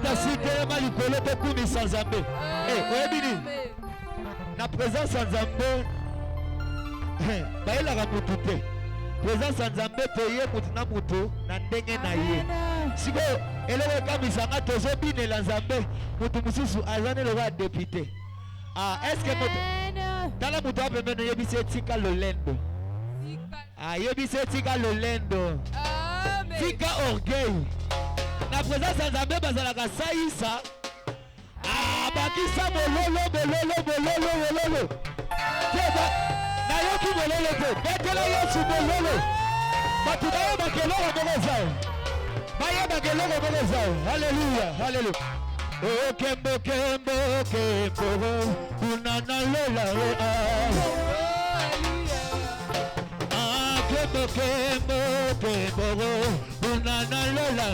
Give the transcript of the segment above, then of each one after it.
Atasikelema likolo tokumisa Nzambe. Oyebini na présence ya Nzambe bayelaka mutu te. Présence ya Nzambe toye mutu na mutu na ndenge na ye. Sikoyo eloko ekamisanga tozobinela Nzambe mutu mosusu aza ne lokola député. Est-ce que mutu tala mutu apembeni yebisi etika lolendo. Yebisi etika lolendo. Tika orgueil. Na présence ya Nzambe bazalaka saisa. Bakisa bololo. Na yoki bololo te. Betela Yesu bololo. Batunayo bakeloko mokozao. Baye bakeloko mokozao. Hallelujah. Oh kembo. Unana lola. Kembo. Unana lola.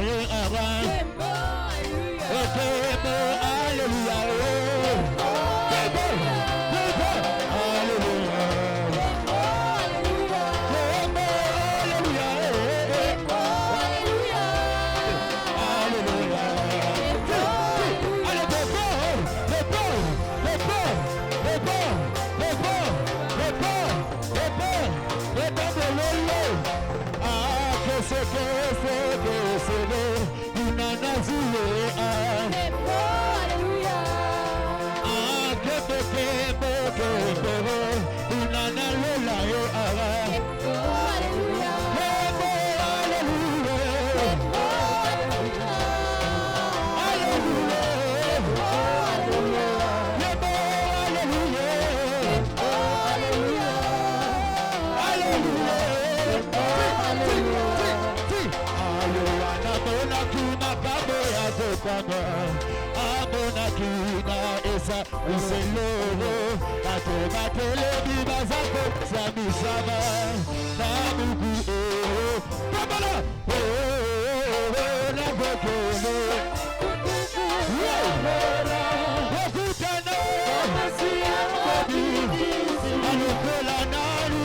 Amonakina esa uselolo atomatele bibazako samisaba namuku kabala na bokolo wakutana masia kodi alukola naru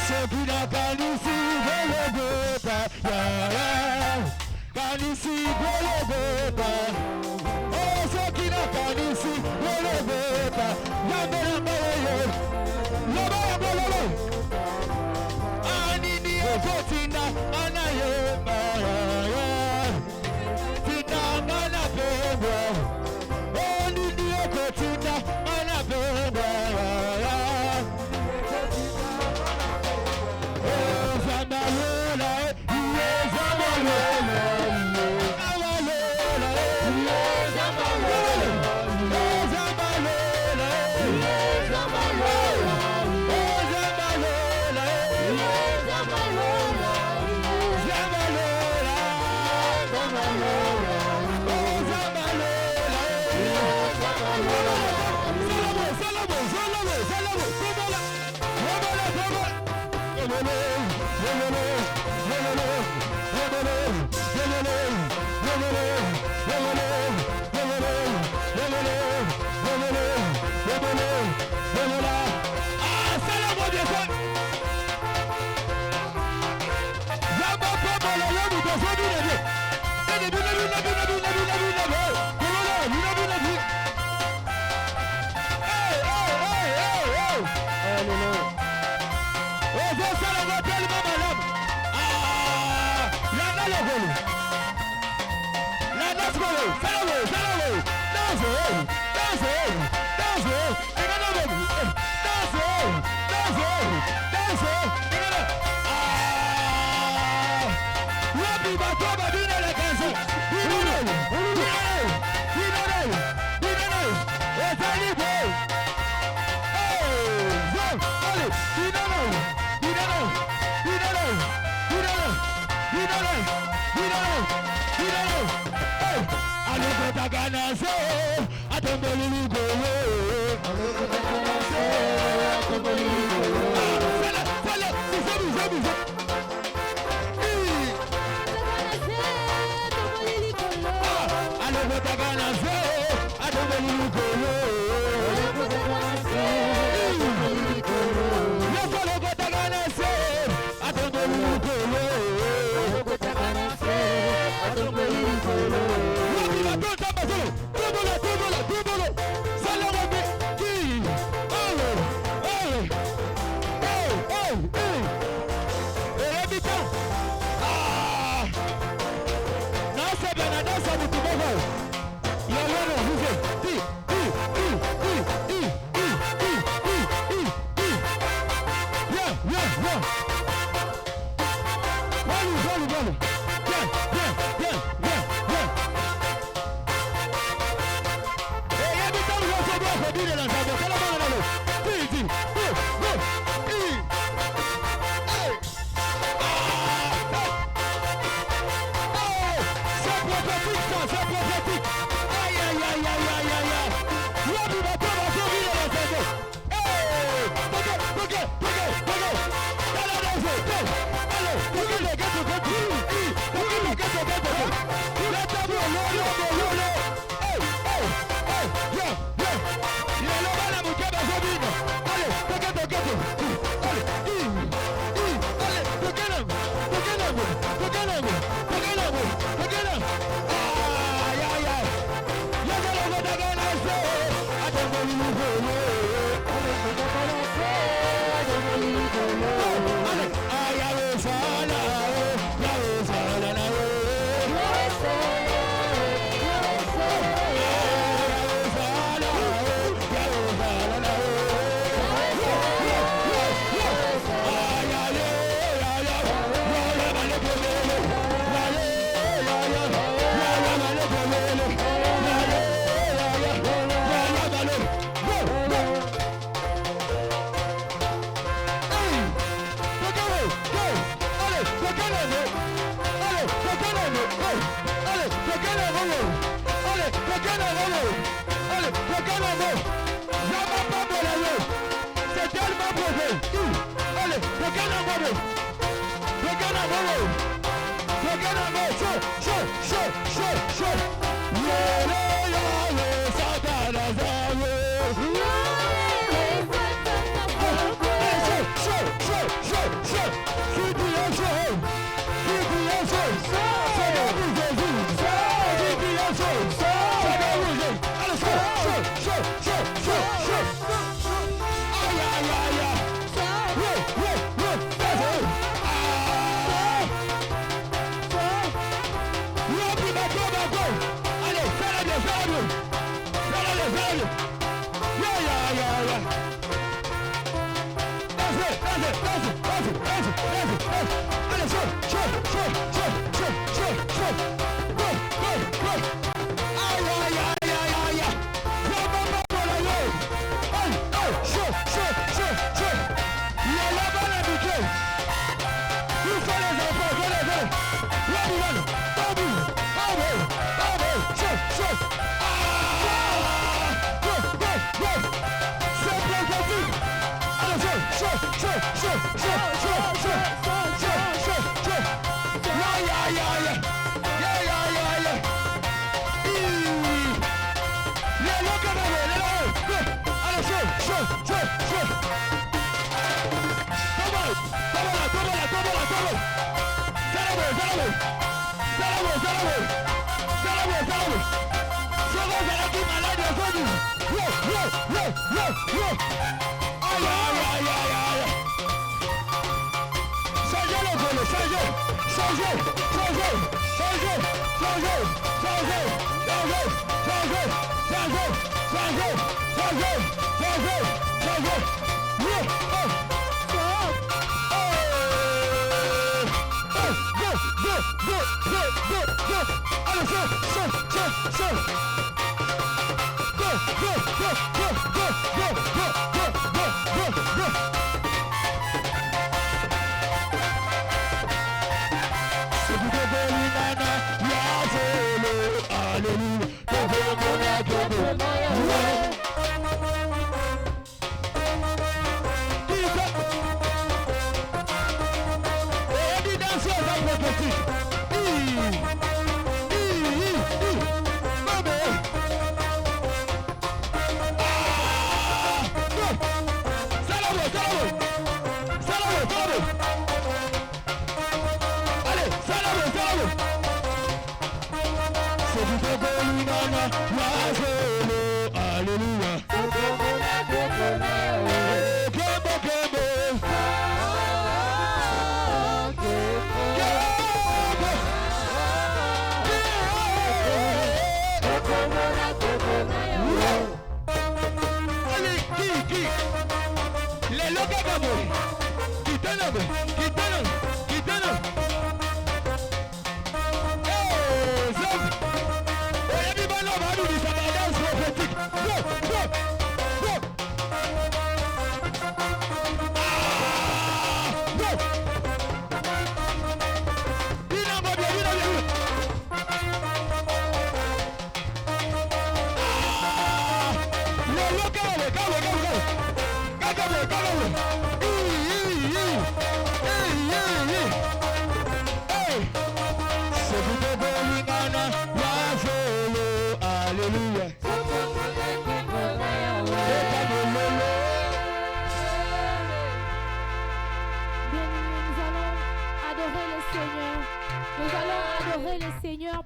Sokina kanisi gologota, kanisi gologota. Oh, sokina kanisi gologota, yambere mbere, lobo. Ani ni okotina anaye maya, tina mana bebo. Oni ni okotina mana bebo.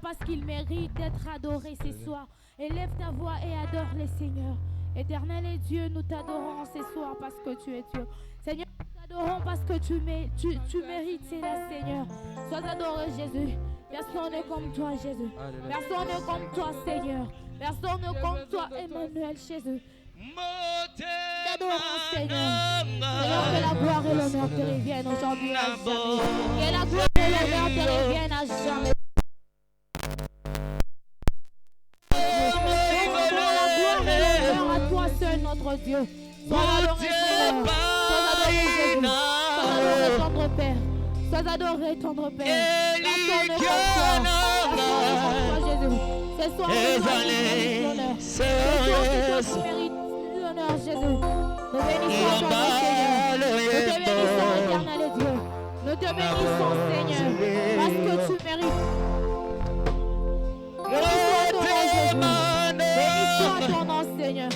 Parce qu'il mérite d'être adoré ce soir. Élève ta voix et adore le Seigneur. Éternel et Dieu, nous t'adorons ce soir parce que tu es Dieu. Seigneur, nous t'adorons parce que tu mérites cela, Seigneur. Sois adoré, Jésus. Personne n'est comme toi, Jésus. Personne n'est comme toi, Seigneur. Personne n'est comme toi, Emmanuel, Jésus. T'adorons, Seigneur. Seigneur, que la gloire et l'honneur te reviennent aujourd'hui à jamais. Que la gloire et l'honneur te reviennent à jamais. Notre Dieu, sois adoré, Seigneur. Sois adoré, Jésus. Sois adoré, tendre Père. Sois adoré, tendre Père. Personne ne comme toi, Jésus. Ce soir, tu mérites l'honneur. Ce soir, tu mérites l'honneur, Jésus. Nous bénissons ton nom, Seigneur. Nous te bénissons, éternel Dieu. Nous te bénissons, Seigneur, parce que tu mérites. Bénis-toi ton nom, Jésus. Bénis-toi ton nom, Seigneur.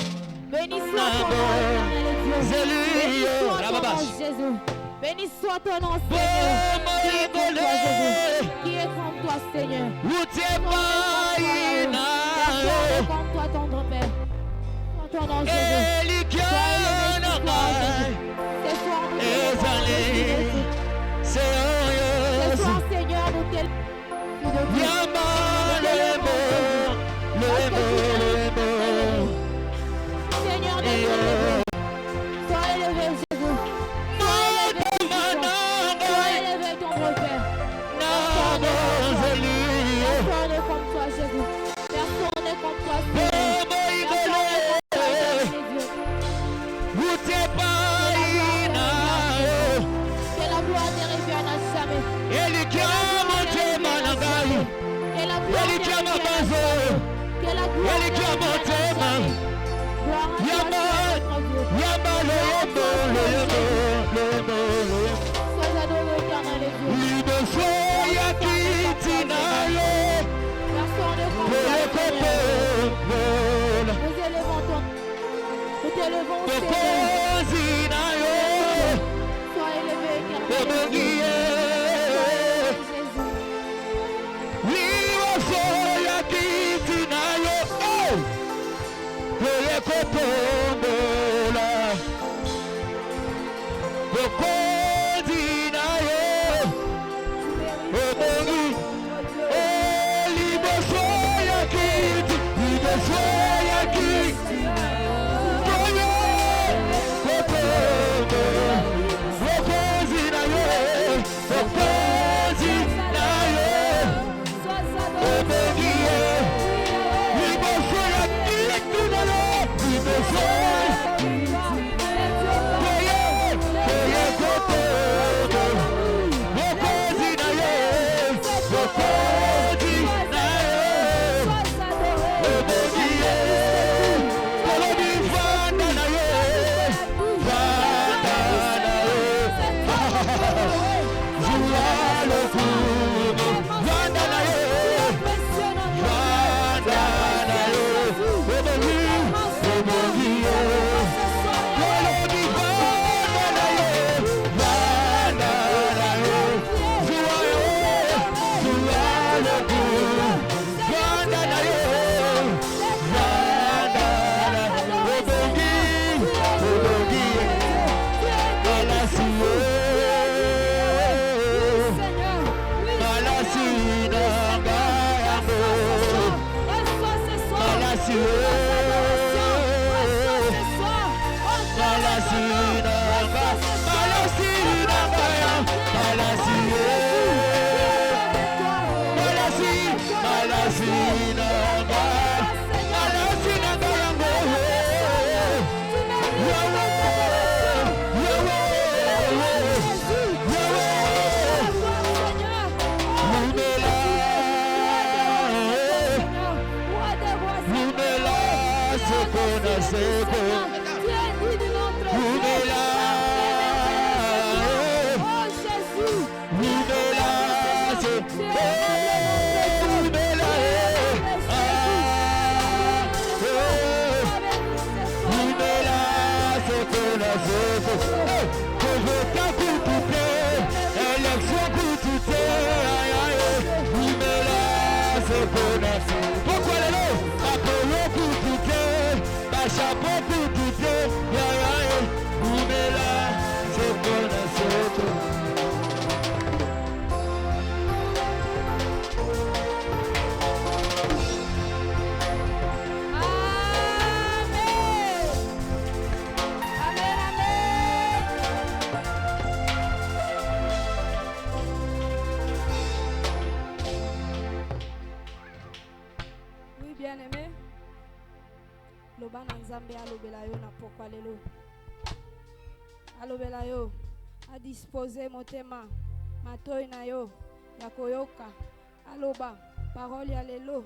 Bénis-toi ton nom, éternel Dieu. Bénis-toi ton nom, Jésus. Bénis-toi ton nom, Seigneur. Qui est comme toi, Jésus? Qui est comme toi, Seigneur? Personne n'est comme toi, tendre Père. Ton nom, Jésus. Sois élevé ce soir, Jésus. Ce soir, nous t'élevons, Jésus. Ce soir, Seigneur, nous t'élevons. Seigneur, sois élevé, Jésus. Sois Alobelayo a disposé motema matoi na yo yakoyoka aloba parole ya lelo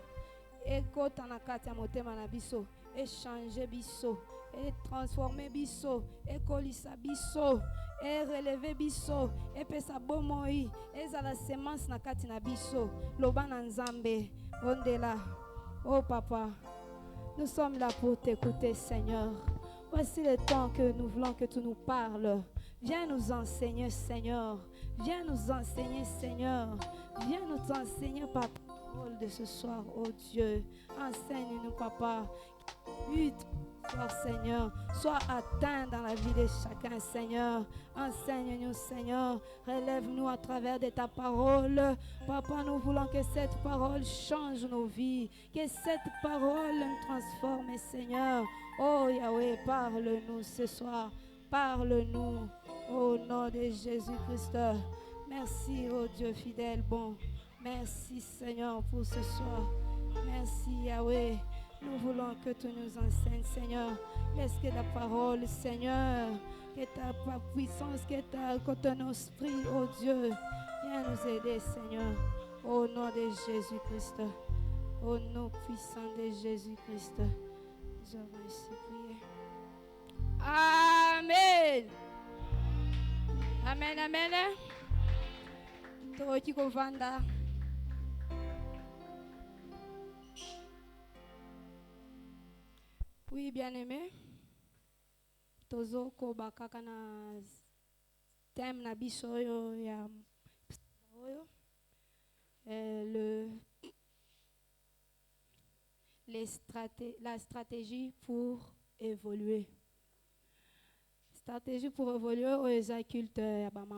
ekota na kati ya motema na biso échanger biso et transformer biso ekolisa biso et relever biso epesa bomoi ezala semence na kati na biso loba na nzambe ondela. Oh papa, nous sommes là pour t'écouter, Seigneur. Voici le temps que nous voulons que tu nous parles. Viens nous enseigner, Seigneur. Viens nous enseigner, Seigneur. Viens nous enseigner par ta parole de ce soir, oh Dieu. Enseigne-nous, Papa. Seigneur, sois atteint dans la vie de chacun, Seigneur. Enseigne-nous, Seigneur. Relève-nous à travers de ta parole. Papa, nous voulons que cette parole change nos vies. Que cette parole nous transforme, Seigneur. Oh Yahweh, parle-nous ce soir. Parle-nous au nom de Jésus-Christ. Merci, oh Dieu fidèle, bon. Merci, Seigneur, pour ce soir. Merci, Yahweh. Nous voulons que tu nous enseignes, Seigneur. Laisse que ta parole, Seigneur, que ta puissance, que ton esprit, oh Dieu, viens nous aider, Seigneur. Au nom de Jésus-Christ. Au nom puissant de Jésus-Christ. Je vais ici prier. Amen. Amen, amen. Toroti kovanda. Oui, bien-aimé. Tozo koba kaka na thème na biso yo ya la stratégie pour évoluer. Stratégie pour évoluer aux cultes à Bama.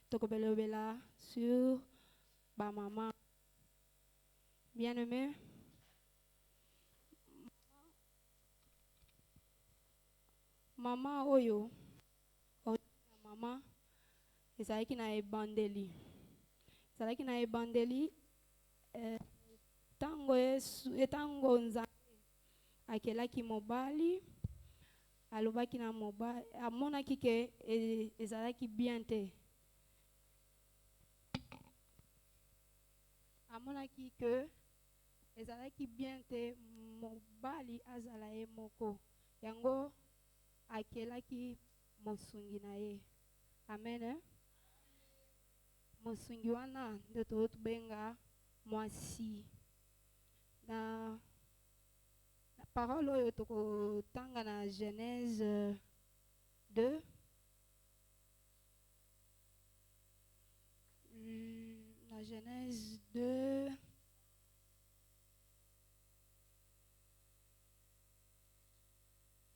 Tokobelobela sur Bamama. Bien-aimé, maman oyo, maman, ezalaki na ebandeli. Ezalaki na ebandeli, tango nzambe akelaki mobali, alobaki na mobali, amonaki ke ezalaki bien te. Amonaki ke ezalaki bien te mobali azala ye moko. Yango akelaki mosungi na ye. Amen. Eh? Mosungi wana nde tobenga mwasi. Na parole oyo tokotanga na Genèse 2. La Genèse 2.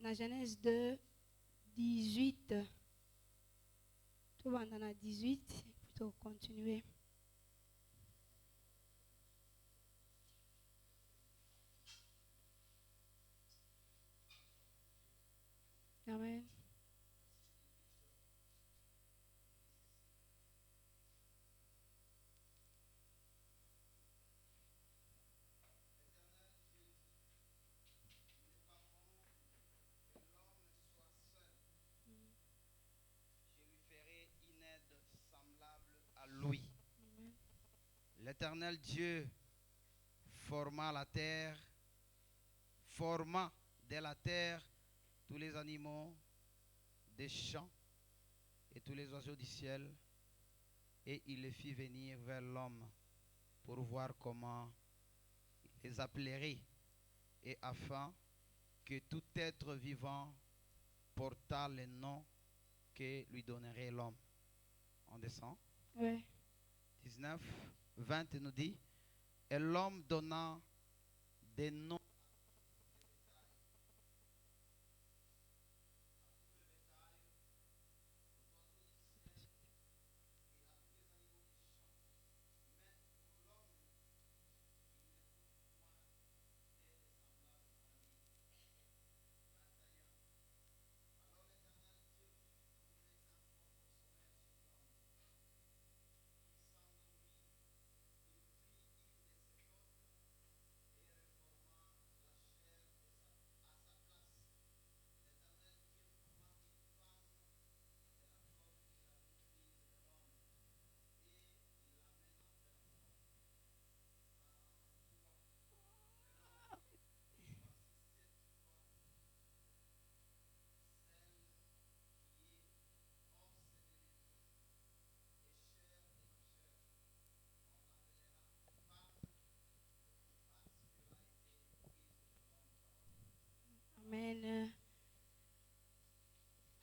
La Genèse 2, 18. Tout va dans la 18, plutôt continuer. Amen. Lui. L'Éternel Dieu forma la terre, forma de la terre tous les animaux des champs et tous les oiseaux du ciel, et il les fit venir vers l'homme pour voir comment il les appellerait, et afin que tout être vivant portât le nom que lui donnerait l'homme. On descend. Oui. 19, 20 nous dit, et l'homme donna des noms Amen.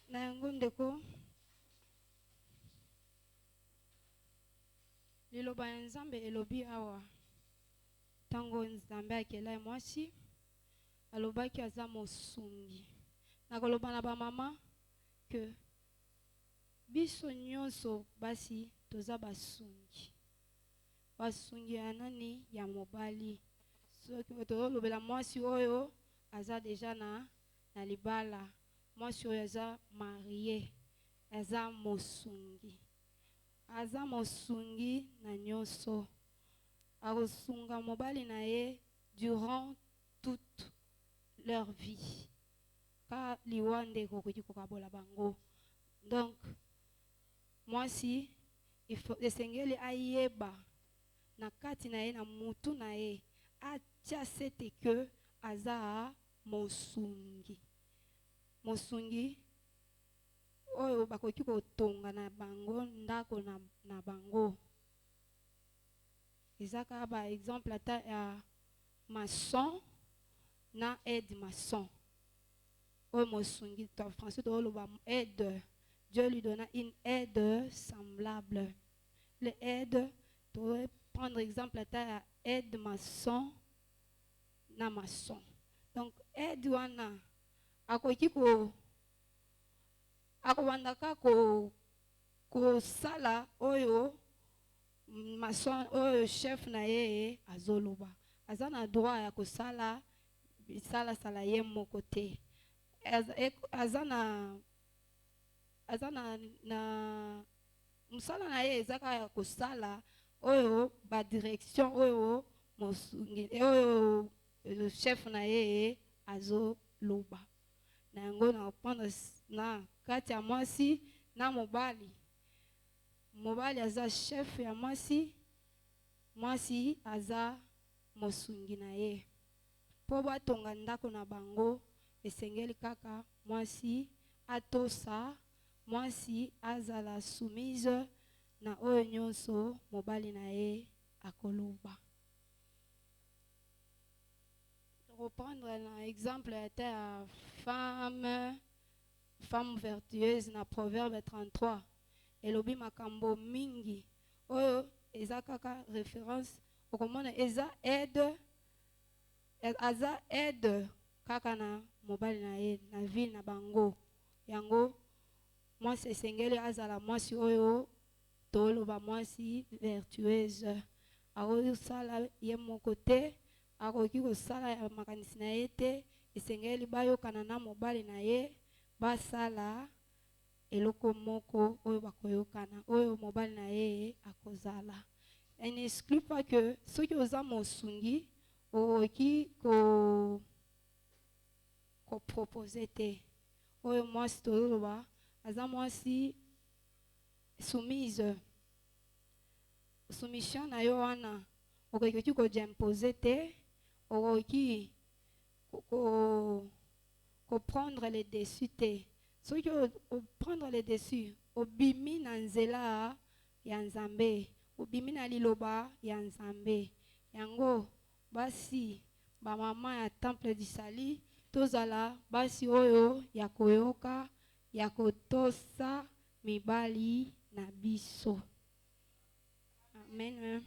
Na yango ndeko liloba ya nzambe elobi awa tango nzambe akela mwasi alobaki aza mosungi. Nakoloba na bamama ke biso nyonso basi toza basungi. Basungi ya nani? Ya mobali. Soki tolobela mwasi oyo aza deja na libala, mwasi oyo aza marié, aza mosungi. Aza mosungi na nyonso. Akosunga mobali na ye durant toute leur vie. Ka liwande kokoki kokabola bango. Donc mwasi esengeli ayeba na kati na ye na mutu na ye atia sete ke aza mosungi. Mosungi oyo bakoki kotonga na bango ndako na bango. Ezaka ba exemple ata ya maçon na aide maçon. Oyo mosungi to français to loba aide. Dieu lui donna une aide semblable. Le aide, tu peux prendre exemple ata aide maçon na maçon. Donc aide wana akoki ko akobandaka kosala oyo mason oyo chef na ye azoloba. Aza na droit ya kosala bisalasala ye moko te. Aza na musala na ye ezaka ya kosala oyo ba direction oyo mosungi oyo chef na ye azoloba. Na yango na prendre na kati ya mwasi na mobali. Mobali aza chef ya mwasi, mwasi aza mosungi na ye. Po batonga ndako na bango esengeli kaka mwasi atosa, mwasi azala soumise na oyo nyonso mobali na ye akoloba. Reprendre un exemple était femme vertueuse na Proverbe 33. Elobi makambo mingi oyo eza kaka référence okomona eza aide kaka na mobali na ye na vie na bango. Yango mwasi esengeli azala mwasi oyo toloba mwasi vertueuse. Akosala ye moko te, akoki kosala ya makanisi na ye te, esengeli bayokana na mobali na ye basala eloko moko oyo bakoyokana oyo mobali na ye akozala. Elle n'exclut pas que ceux qui osa mosungi okoki ko proposer te. Oyo mwasi toloba aza mwasi soumise. Soumission na yo wana okoki ko imposer te, okoki ko prendre les dessus te. Ceux qui prendre les dessus, obimi na nzela ya Nzambe, obimi na liloba ya Nzambe. Yango basi ba mama ya temple du Sali tozala basi oyo ya koyoka ya kotosa mibali na biso. Amen.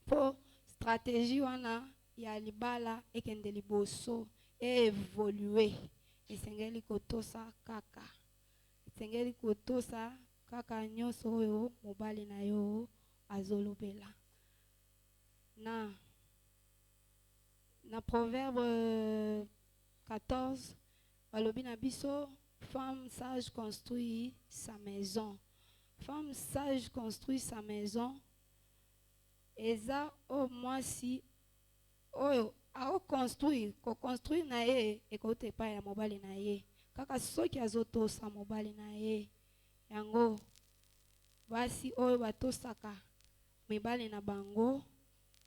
Po stratégie wana ya libala ekende liboso e évoluer. Esengeli kotosa kaka. Esengeli kotosa kaka nyonso oyo mobali na yo azolobela. Na Proverbe 14, balobi na biso, femme sage construit sa maison. Femme sage construit sa maison. Eza o mwasi oyo ao construire na ye ekote pa ya mobali na ye. Kaka soki azotosa mobali na ye. Yango basi oyo batosaka mibali na bango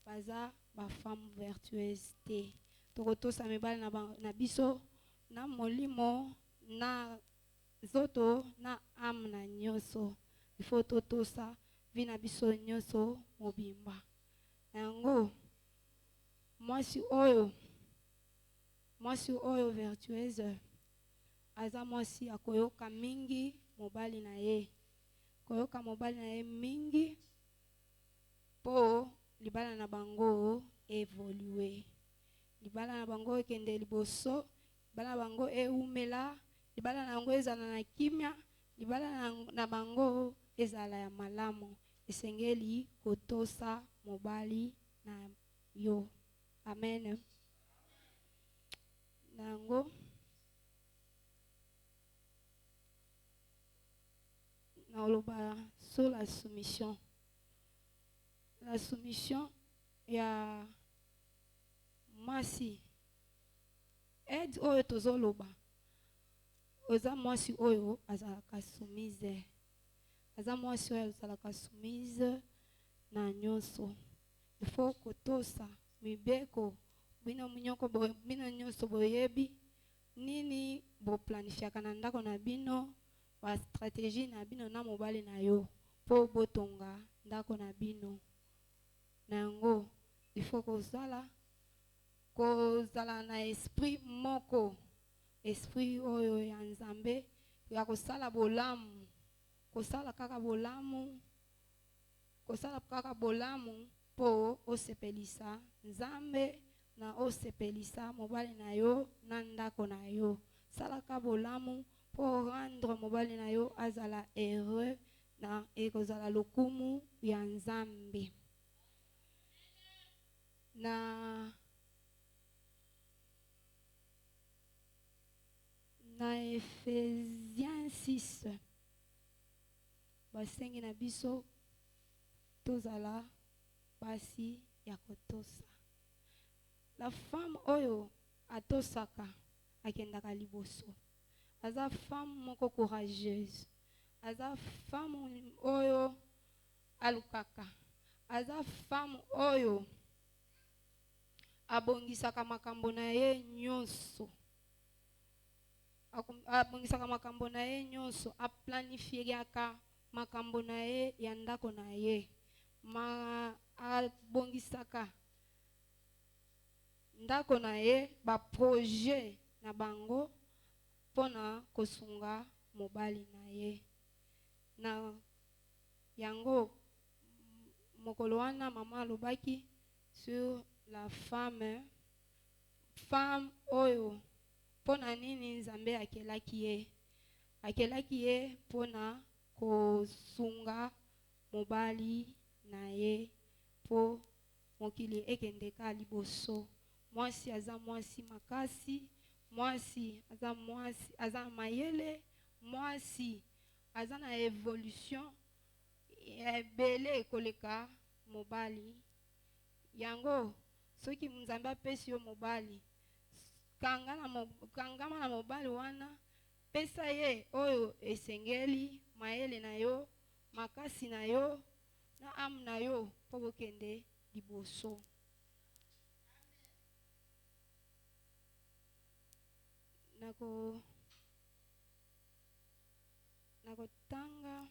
baza ba femme vertueuse te. Tokotosa mibali na biso na molimo na zoto na âme na nyonso. Il faut totosa vi na biso nyonso mobimba. Yango mwasi oyo vertueuse aza mwasi akoyoka mingi mobali na ye. Koyoka mobali na ye mingi po libala na bango évoluer. Libala na bango ekende liboso, libala na bango eumela, libala na bango ezala na kimia, libala na bango ezala ya malamu. Esengeli kotosa mobali na yo. Amen. Nango naoloba sur la soumission. La soumission ya mwasi. Aide oyo tozoloba. Oza mwasi oyo azalaka soumise. Aza mwasi oyo azalaka soumise na nyonso. Il faut kotosa mibeko bino munyoko bino nyonso boyebi nini bo planifiaka na ndako na bino ba stratégie na bino na mobali na yo po botonga ndako na bino. Nango il faut kozala na esprit moko, esprit oyo ya Nzambe ya kosala bolamu, kosala kaka bolamu po osepelisa Nzambe na osepelisa mobali na yo na ndako na yo. Salaka bolamu pour rendre mobali na yo azala heureux na ekozala lokumu ya Nzambe. Na Ephésiens 6 basengi na biso tozala basi ya kotosa. La femme oyo atosaka akendaka liboso. Aza femme moko courageuse. Aza femme oyo alukaka. Aza femme oyo abongisaka makambo na ye nyonso. Abongisaka makambo na ye nyonso. Aplanifiaka makambo na ye ya ndako na ye. Abongisaka ndako na ye ba projet na bango pona kosunga mobali na ye. Na yango mokolo wana mama alobaki sur la femme oyo pona nini Nzambe akelaki ye pona kosunga mobali na ye po mokili ekendeka liboso. Mwasi aza mwasi makasi, mwasi aza mayele, mwasi aza na évolution ebele koleka mobali. Yango soki Nzambe apesi yo mobali, kangama na mobali wana, pesa ye oyo esengeli mayele na yo, makasi na yo, na âme na yo po bokende liboso. Nakotanga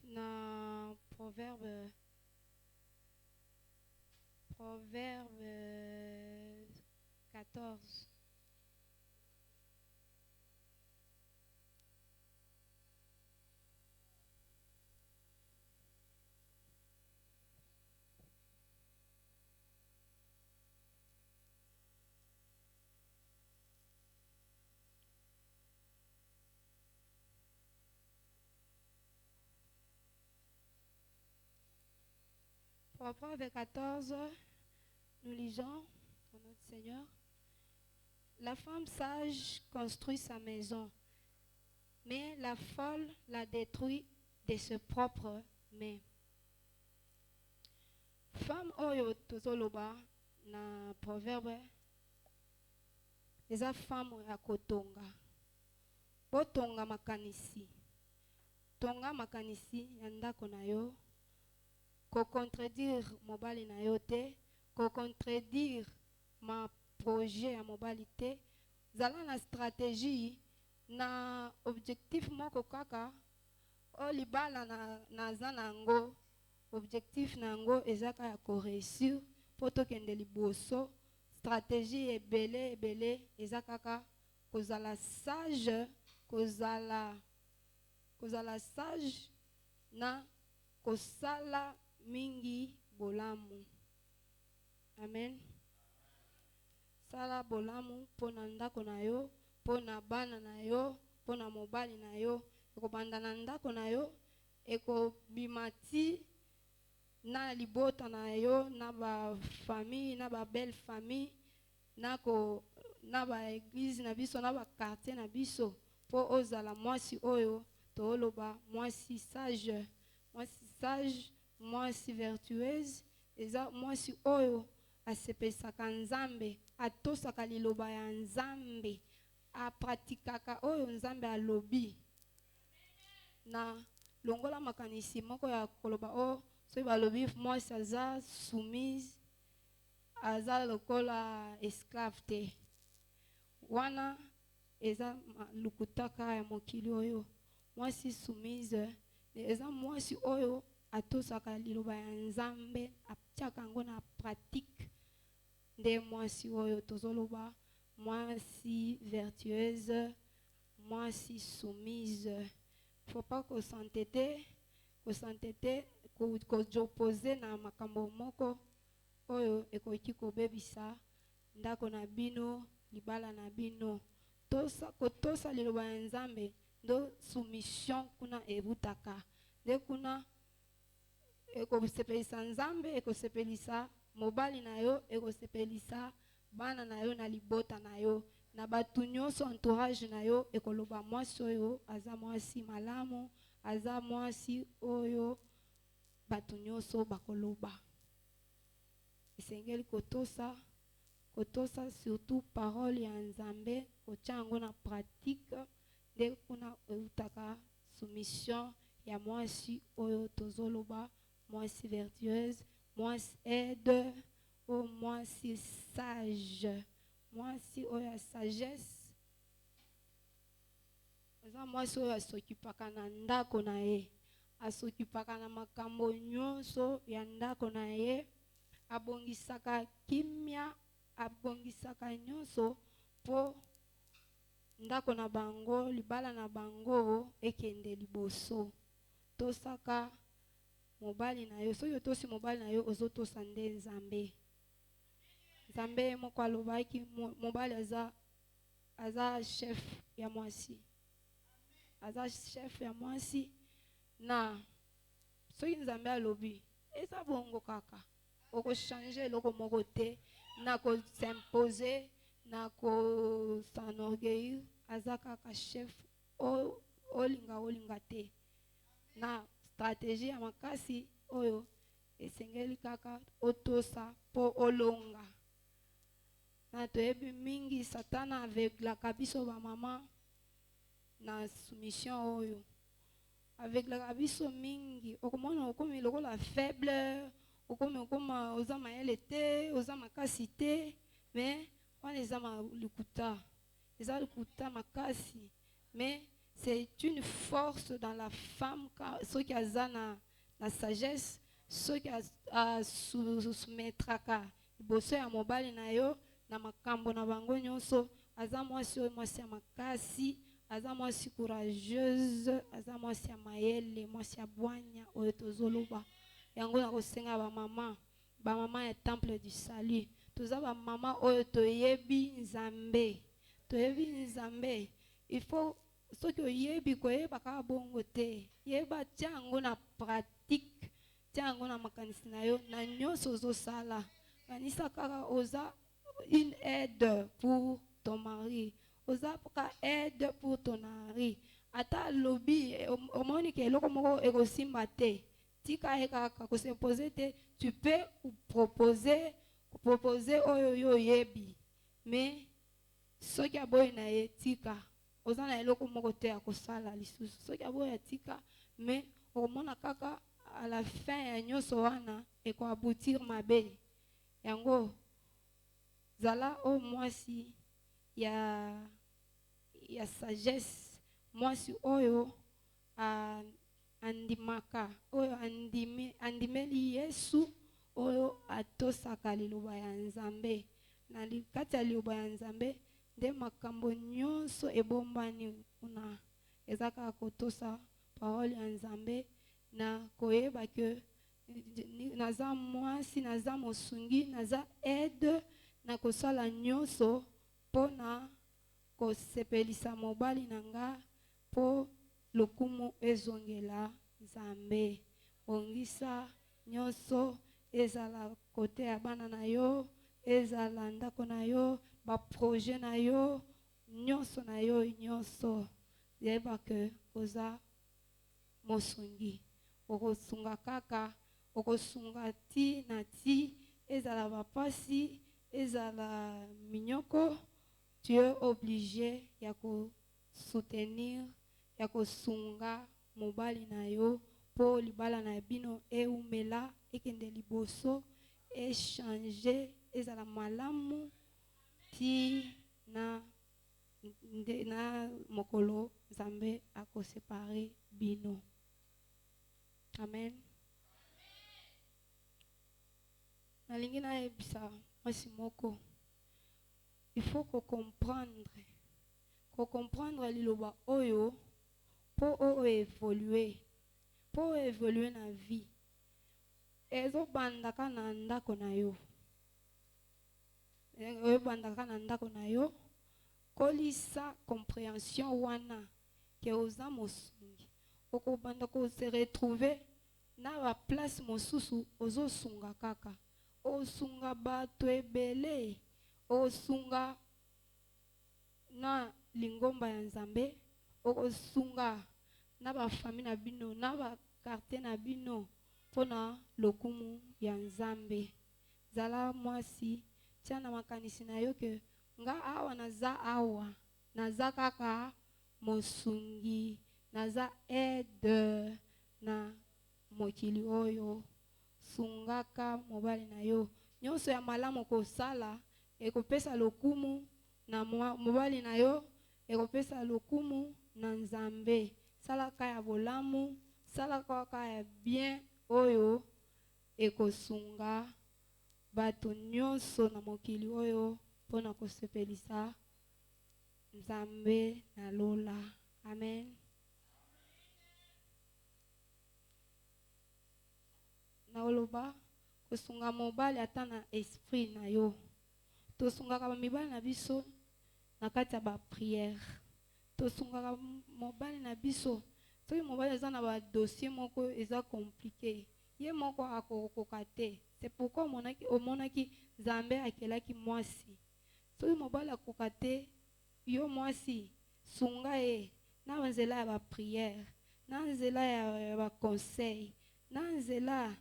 na Proverbe 14. Proverbe 14, nous lisons pour notre Seigneur. La femme sage construit sa maison, mais la folle la détruit de ses propres mains. Femme oyo tozoloba na proverbe, eza femme ya kotonga. Botonga makanisi. Tonga makanisi ya ndako na yo. Ko contredire mobali na yo te, ko contredire ma projet ya mobali te. Zala na stratégie na objectif moko kaka o libala na zanango. Objectif nango ezaka ya ko réussir po tokende liboso. Stratégie ebele ezaka kaka kozala sage, kozala sage na kosala mingi bolamu. Amen. Sala bolamu pona ndako na yo, pona bana na yo, pona mobali na yo. Eko banda na ndako na yo, eko bimati na libota na yo, na ba famille, na ba belle famille, na ba église na biso, na ba quartier na biso, po ozala mwasi oyo toloba mwasi sage, mwasi vertueuse, eza mwasi oyo asepesaka Nzambe, atosaka liloba ya Nzambe, apratikaka oyo Nzambe alobi. Na longola makanisi moko ya koloba o so balobi mwasi aza soumise, aza lokola esclave te. Wana eza lukutaka ya mokili oyo. Mwasi soumise eza mwasi oyo atosaka liloba ya Nzambe, atiaka yango na pratique. Nde mwasi oyo tozoloba mwasi vertueuse, mwasi soumise. Faut pas s'entêter, kojopoze na makambo moko oyo ekoki kobebisa ndako na bino, libala na bino tosa kotosa liloba ya nzambe ndo soumission kuna ebutaka nde kuna ekosepelisa nzambe ekosepelisa mobali na yo ekosepelisa bana na yo na libota na yo na batu nyonso entourage na yo ekoloba mwasi oyo aza mwasi malamu aza mwasi oyo batu nyonso bakoloba esengeli kotosa surtout parole ya nzambe kotia yango na pratique nde kuna eutaka soumission ya mwasi oyo tozoloba mwasi vertueuse mwasi aide o mwasi sage mwasi oyo ya sagesse aza mwasi oyo asokipaka na ndako na ye asokipaka na makambo nyonso ya ndako na ye abongisaka kimia abongisaka nyonso po ndako na bango libala na bango ekende liboso tosaka mobali na yo soki otosi mobali na yo ozotosa nde nzambe nzambe moko alobaki mobali aza chef ya mwasi aza chef ya mwasi na soki nzambe alobi eza bongo kaka okochange eloko moko te na kosimpose na kosanorgueillir aza kaka chef olinga te na stratégie ya makasi oyo esengeli kaka otosa po olonga na toyebi mingi satana aveglaka biso bamama na soumission oyo aveglaka biso mingi okomona okomi lokola faible okoma oza mayele te oza makasi te mais wana eza likuta makasi mais c'est une force dans la femme ceux qui aza na sagesse ceux qui soumettraka liboso ya mobali na yo na makambo na bango nyonso aza mwasi oyo mwasi ya makasi aza mwasi courageuse aza mwasi ya mayele mwasi ya bwanya oyo tozoloba yango na kosenga bamama ya temple du salut toza bamama oyo toyebi nzambe il faut soki oyebi koyeba kaka bongo te yeba tia yango na pratique tia yango na makanisi na yo na nyonso ozosala kanisa kaka oza une aide pour ton mari oza kaka aide pour ton mari ata lobi omoni ke eloko moko ekosimba te tika ye kaka kosepose te tu peux proposer oyo yo oyebi mais soki aboyi na ye tika oza na eloko moko te ya kosala lisusu soki aboyi ya tika mais okomona kaka à la fin ya nyonso wana ekoaboutir mabe yango zala o mwasi ya sagesse mwasi oyo andimaka oyo andimeli Yesu oyo atosaka liloba ya nzambe na kati ya liloba ya nzambe nde makambo nyonso ebombani kuna eza kaka kotosa parole ya nzambe na koyeba ke naza mwasi naza mosungi naza aide na kosala nyonso mpo na kosepelisa mobali na nga mpo lokumu ezongela nzambe bongisa nyonso ezala kote ya bana na yo ezala ndako na yo baprojet na yo nyonso na yo nyonso yeba ke koza mosungi okosunga kaka okosunga ti na ti ezala bapasi ezala minyoko tu es obligé ya kosoutenir ya kosunga mobali na yo po libala na bino eumela ekende liboso échanger ezala malamu ti na mokolo nzambe akosepare bino amen nalingi nayebisa mwasi moko il faut comprendre liloba oyo po évoluer na vie ezobandaka na ndako na yo oyebandaka na ndako na yo kolisa compréhension wana ke oza mosungi okobanda ko se retrouver na ba place mosusu ozosunga kaka osunga bato ebele osunga na lingomba ya Nzambe osunga na ba famille na bino na ba quartier na bino pona lokumu ya Nzambe zala mwasi tia na makanisi na yo ke nga awa naza kaka mosungi naza aide na mokili oyo sungaka mobali na yo nyonso ya malamu kosala ekopesa lokumu na mobali na yo ekopesa lokumu na Nzambe salaka ya bolamu salaka kaka ya bien oyo ekosunga bato nyonso na mokili oyo pona kosepelisa Nzambe na lola. Amen. Na oloba kosunga mobali ata na esprit na yo tosungaka mibali na biso na kati ya ba prière tosungaka mobali na biso soki mobali eza na ba dossier moko eza compliqué ye moko akokoka te c'est pourquoi omonaki Nzambe akelaki mwasi soki mobali akoka te yo mwasi sunga ye na nzela ya ba prière na nzela ya ba conseil na nzela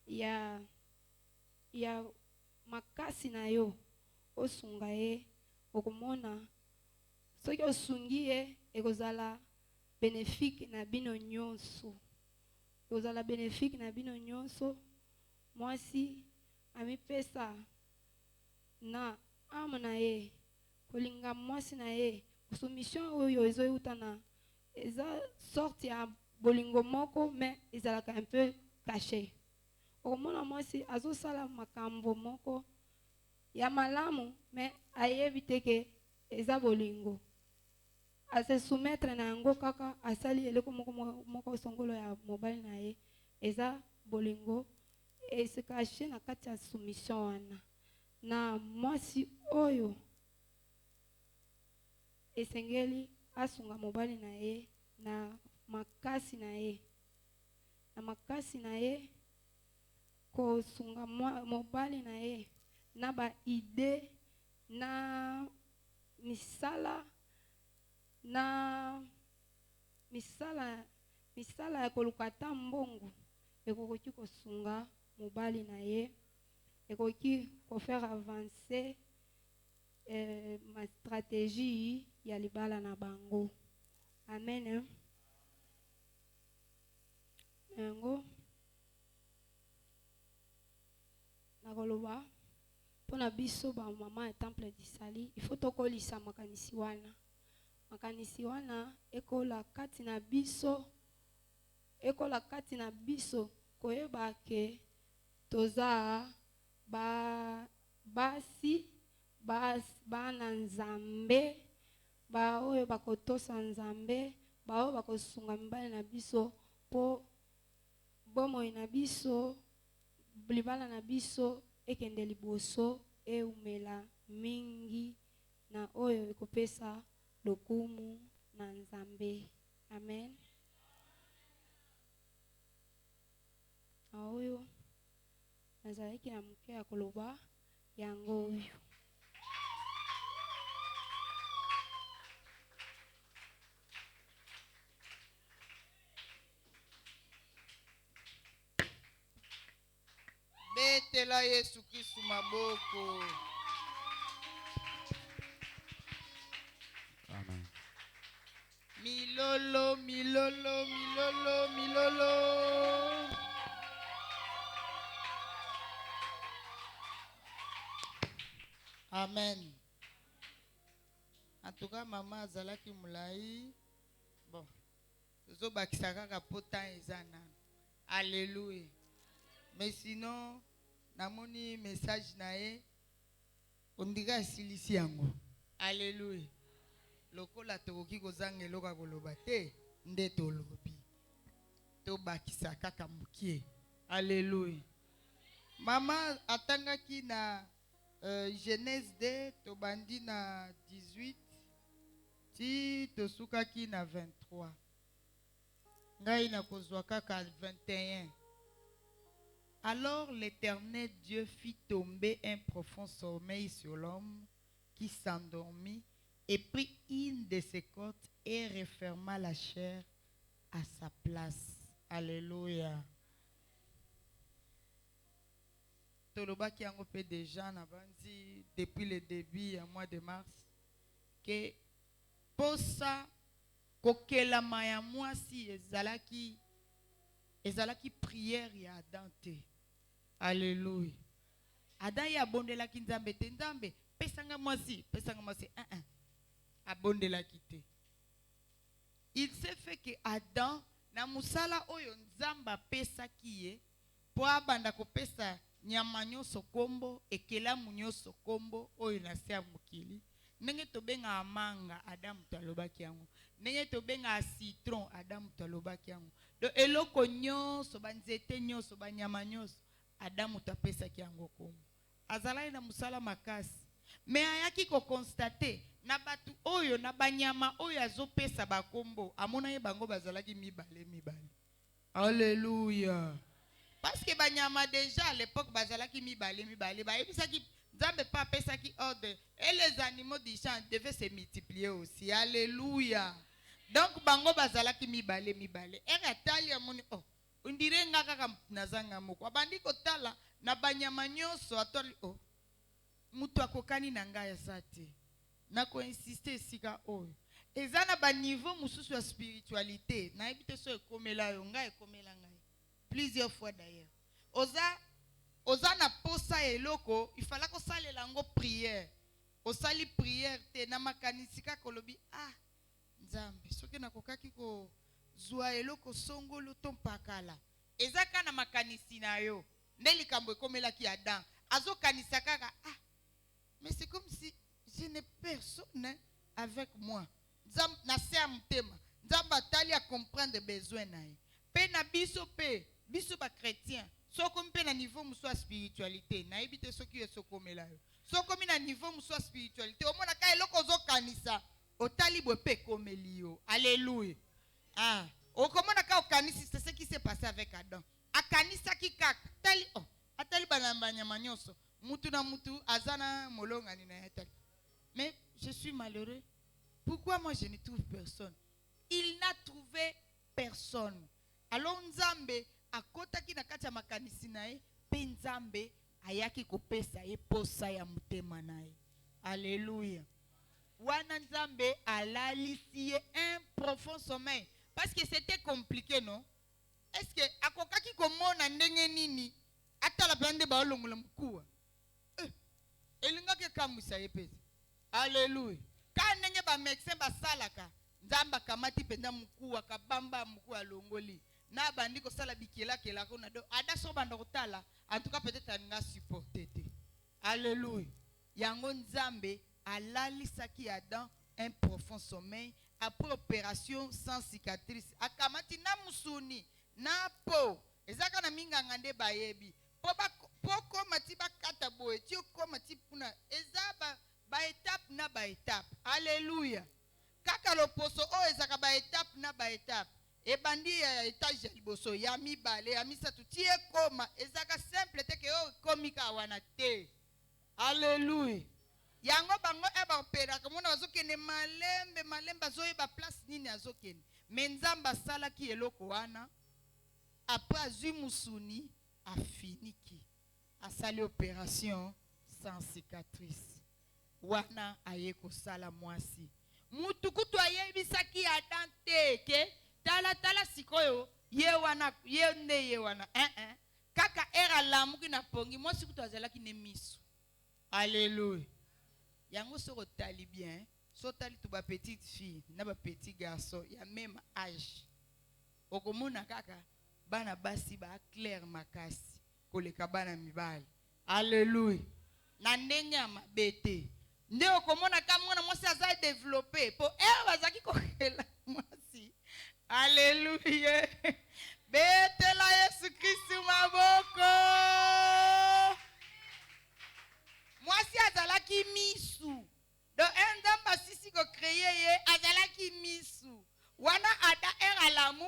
ya makasi na yo osunga ye okomona soki osungi ye ekozala bénéfique na bino nyonso ekozala bénéfique na bino nyonso mwasi amipesa na ame na ye kolinga mwasi na ye soumission oyo ezoyuta na eza sorte ya bolingo moko mais ezalaka un peu caché okomona mwasi azosala makambo moko ya malamu mais ayebi te ke eza bolingo ase soumettre na yango kaka asali eloko moko songolo ya mobali na ye eza bolingo ese caché na kati ya soumission wana na mwasi oyo esengeli asunga mobali na ye na makasi na ye kosunga mobali na ye na ba idée na misala ya koluka ata mbongo ekoki kosunga mobali na ye ekoki kofaire avancer ma stratégie ya libala na bango. Amen. Yango nakoloba pona biso ba mama ya temple disali il faut tokolisa makanisi wana ekola kati na biso koyeba ke toza basi bana Nzambe ba oyo bakotosa Nzambe ba oyo bakosunga mibali na biso po bomoi na biso libala na biso ekende liboso eumela mingi na oyo ekopesa lokumu na Nzambe. Amen. Na oyo nazalaki na moke ya koloba yango oyo. Betela Yesu Kristu maboko. Amen. Milolo, milolo, milolo, milolo. Amen. En tout cas, maman azalaki mulai. Bon. Zo bakisa kaka potan ezana. Alléluia. Mais sinon, namoni message nae. On dirait silisi yango. Alléluia. Lokola tokoki kozanga eloka koloba te nde tolobi to bakisa kaka mukie. Alléluia. Mama atangaki na Genèse 2 tobandi na 18 ti tosukaki na 23 ngai na kozwa kaka 21. Alors l'Éternel Dieu fit tomber un profond sommeil sur l'homme qui s'endormit et prit une de ses côtes et referma la chair à sa place. Alléluia. Tolobaki yango pe déjà na bandi depuis le début du mois de mars que posa kokelama ya mwasi ezalaki prière ya Adam te. Alléluia. Adam ya abondelaki nzambe te, nzambe pesanga mwasi abondelaki te. Il s'est fait que Adam na musala oyo nzamba pesaki ye po abanda kopesa nyama nyonso kombo ekelamu nyonso kombo oyo na se ya mokili. Ndenge tobenga amanga Adamu talobaki yango, ndenge tobenga citron Adamu talobaki yango, do eloko nyonso banzete nyonso banyama nyonso Adamu tapesaki yango kombo. Azalaki na musala makasi, me ayaki ko constate na batu oyo na banyama oyo azopesa bakombo amona ye bango bazalaki mibale. Alléluia. Parce que banyama déjà à l'époque bazalaki mibale ba ebisaki nzambe pa pesaki ordre et les animaux du champ devaient se multiplier aussi. Alléluia. Donc bango bazalaki mibale ere atali amoni oh on dirait nga kaka nazanga moko abandi kotala na banyama nyonso atoli oh mutu akokani na ngai asate na ko insister sika oyo ezana ba niveau mususu ya spiritualité na ebite so ekomela yo ngai ekomela ngai plusieurs fois d'ailleurs. Oza na posa eloko, il fallait ko sale lango prière. Osali prière te na makanisika kolobi ah nzambe soki na kokaki ko zwa eloko songolo to mpakala. Ezaka na makanisi na yo. Ndeli kambo ekomela ki Adam. Azo kanisa kaka ah mais c'est comme si je n'ai personne avec moi. Nzambe na se amtema. Nzamba tali a comprendre besoin na ye. Pe na biso ba chrétien soko mpe na niveau muswa spiritualité na ebite soki esokomela yo soko mi na niveau muswa spiritualité omona ka eloko zo kanisa otali bwe pe komeli yo. Alléluia. Ah okomona ka okanisi c'est ce qui s'est passé avec Adam. Akanisa ki kaka tali oh atali banambanya manyoso mutu na mutu azana molonga ni na yatali. Mais je suis malheureux. Pourquoi moi je ne trouve personne? Il n'a trouvé personne. Alors nzambe akotaki na kati ya makanisi na ye pe nzambe ayaki kopesa ye posa ya mutema na ye. Alléluia. Wana nzambe alalisi ye un profond sommeil parce que c'était compliqué non? Est-ce que akokaki komona ndenge nini atala pande ba olongola mkuwa elingaki kamwisa ye pesa. Alléluia. Ka ndenge ba médecin basalaka nzamba kamati penda mkuwa kabamba mkuwa longoli na bandi ko sala bikela kela ko na do ada so banda kotala en tout cas peut-être nga supporter te. Alléluia. Yango nzambe alalisaki Adam un profond sommeil après opération sans cicatrice akamati na musuni na po ezaka na minga ngande bayebi poko mati bakata boye ti ko mati puna ezaba ba étape na ba étape. Alléluia. Kaka loposo o ezaka ba étape na ba étape ebandi ya étage ya liboso ya mibale ya misatu tie koma ezaka simple te ke o komika wana te. Alléluia. Yango bango eba opera komona bazokende malembe azoyeba place nini azokende menzamba sala ki eloko wana après azui musuni afiniki asali opération sans cicatrice wana ayeko sala mwasi mutukutu ayebisaki Adam te ke tala sikoyo ye wana kaka era lamuki na pongi mwasi kutu azalaki ne misu. Alléluia. Yango soko tali bien so tali to ba petite fille na ba petit garçon ya même âge okomona kaka bana basi ba clair makasi koleka bana mibali. Alléluia. Na ndenge ya mabete nde okomona ka mwana mwasi aza développé po bazaki kokela mwasi. Alléluia. Betela Yesu Kristu maboko. Mwasi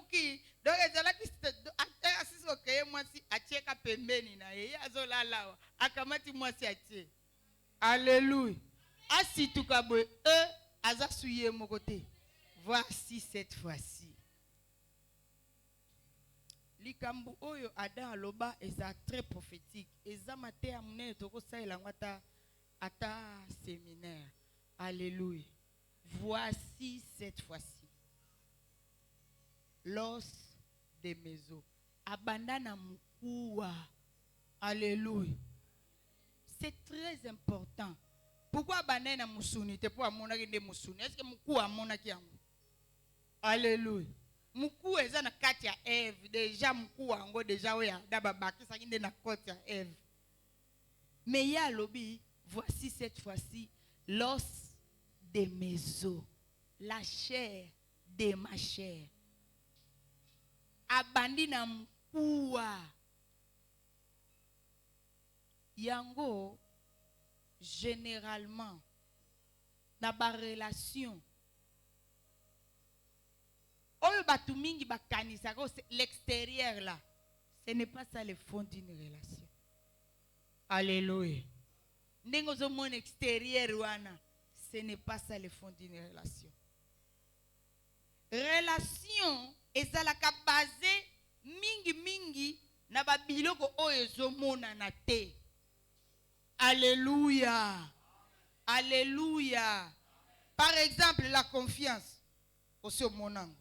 muki donc ezalaki asisi kokeye mwasi atieka pembeni na ye azolala akamati mwasi atie. Alléluia. Asituka boye aza suye moko te. Voici cette fois-ci. Likambu oyo Adam aloba eza très prophétique. Eza mate amune toko saela ngata ata séminaire. Alléluia. Voici cette fois-ci. L'os des maisons. Abandana mukua. Alléluia. C'est très important. Pourquoi abandana musuni? Te pour amona kende musuni. Est-ce que mukua amona ki yango? Alléluia. Mukua eza na kati ya Eve. Déjà mukua ango déjà oya daba bakisa kinde na koti ya Eve. Mais ya lobi, voici cette fois-ci l'os de mes os, la chair de ma chair. Abandi na mkua. Yango, généralement, dans la relation, oyo batu mingi bakanisa l'extérieur là, ce n'est pas ça le fond d'une relation. Alléluia. Ndengo zo mon extérieur wana, ce n'est pas ça le fond d'une relation. Relation ezalaka basé mingi na ba biloko oyo zo mona na te. Alléluia. Alléluia. Par exemple, la confiance. Aussi au monango.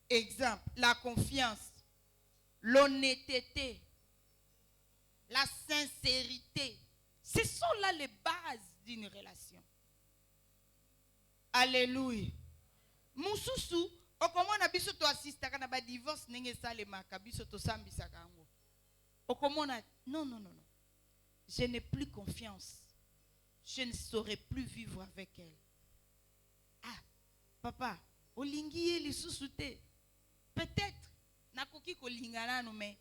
Exemple, la confiance, l'honnêteté, la sincérité. Ce sont là les bases d'une relation. Alléluia. Mususu, okomona biso to assistaka na ba divorce nenge salemaka biso to sambisaka ngo. Okomona non. Je n'ai plus confiance. Je ne saurais plus vivre avec elle. Ah, papa, olingi li susute. Peut-être nakoki kolingana no mais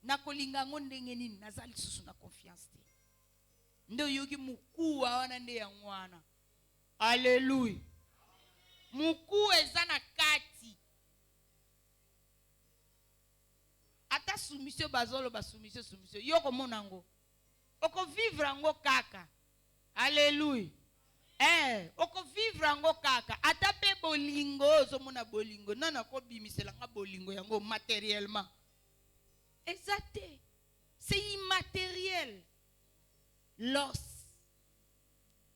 nakolinga ngo ndenge nini nazali susu na confiance te. Ndo yogi mukuwa wana nde ya mwana. Alléluia. Muku ezana kati. Ata soumission bazolo ba soumission. Yoko monango. Oko vivre ango kaka. Alléluia. Oko vivre ango kaka. Ata pe bolingo zo mona bolingo. Nana ko bimisela nga bolingo yango matériellement. Exact. C'est immatériel. L'os.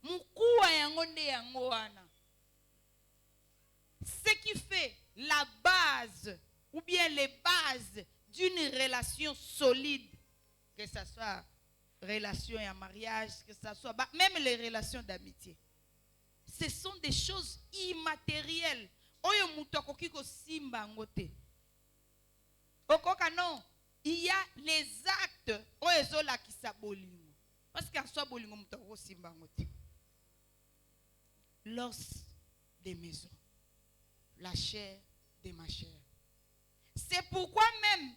Mukuwa yango nde yango wana. Ce qui fait la base ou bien les bases d'une relation solide, que ce soit relation et mariage, que ce soit même les relations d'amitié, ce sont des choses immatérielles. Oyo muto akoki ko simba ngote. Okoka non, il y a les actes oyo zola kisa bolingo. Parce qu'en soi bolingo muto ko simba ngote. L'os des maisons, la chair de ma chair. C'est pourquoi même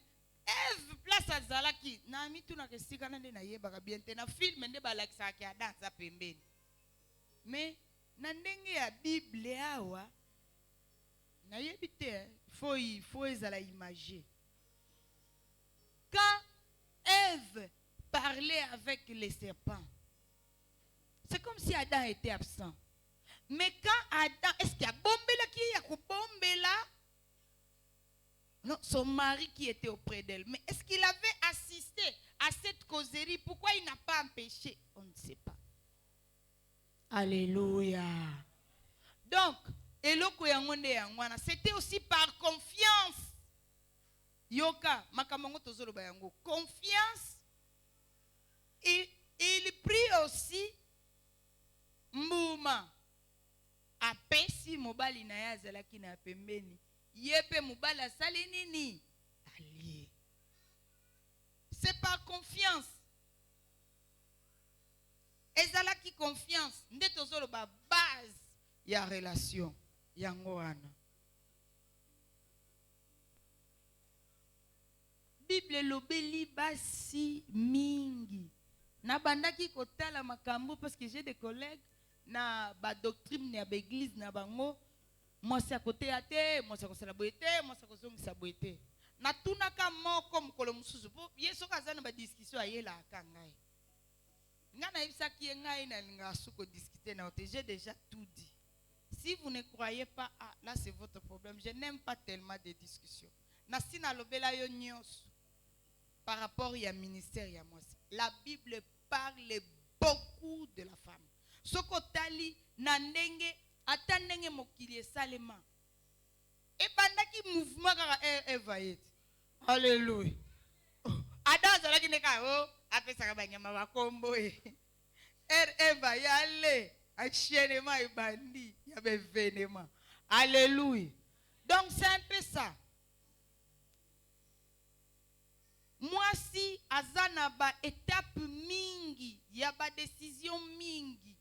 Eve place à Zalaki. Na mi tu na kesika na na yeba bien te na film nde balakisa ki adanza pembeni. Mais na ndenge ya Bible awa na yebite faut ezala imager. Quand Ève parlait avec les serpents, c'est comme si Adam était absent. Mais quand Adam, est-ce qu'il y a bombela qui y a bombela? Non, son mari qui était auprès d'elle. Mais est-ce qu'il avait assisté à cette causerie? Pourquoi il n'a pas empêché? On ne sait pas. Alléluia. Donc, c'était aussi par confiance. Yoka, makamongo tozolo bayango. Confiance. Et il prit aussi Mbouma. Apesi mobali na ya zalaki na pembeni. Yepe mobala sali nini? Allié. C'est par confiance. Ezalaki confiance. Nde tozolo ba base ya relation yango wana. Bible lobeli basi mingi. Na bandaki kotala makambo parce que j'ai des collègues na ba doctrine na ba église na bango Moi c'est à côté à te, moi c'est à côté à boité, moi c'est à côté à boité. Na tunaka moko mukolo mususu po yeso kazana ba discussion ayela kangai. Ngana ibisa ki ngai na linga suko discuter na ote, j'ai déjà tout dit. Si vous ne croyez pas, ah, là c'est votre problème. Je n'aime pas tellement de discussions. Nasina lobela yo nyos par rapport à ministère ya moi. La Bible parle beaucoup de la femme. Soko tali na ndenge atandenge mokili esalema. Et pendant qu'il mouvement Eva est. Alléluia. Adam zalaki neka o apesa banyama bakombo e. Eva yale achenema ibandi ya bevenema. Alléluia. Donc c'est un peu ça. Moi si azana ba étape mingi, y a ba décision mingi.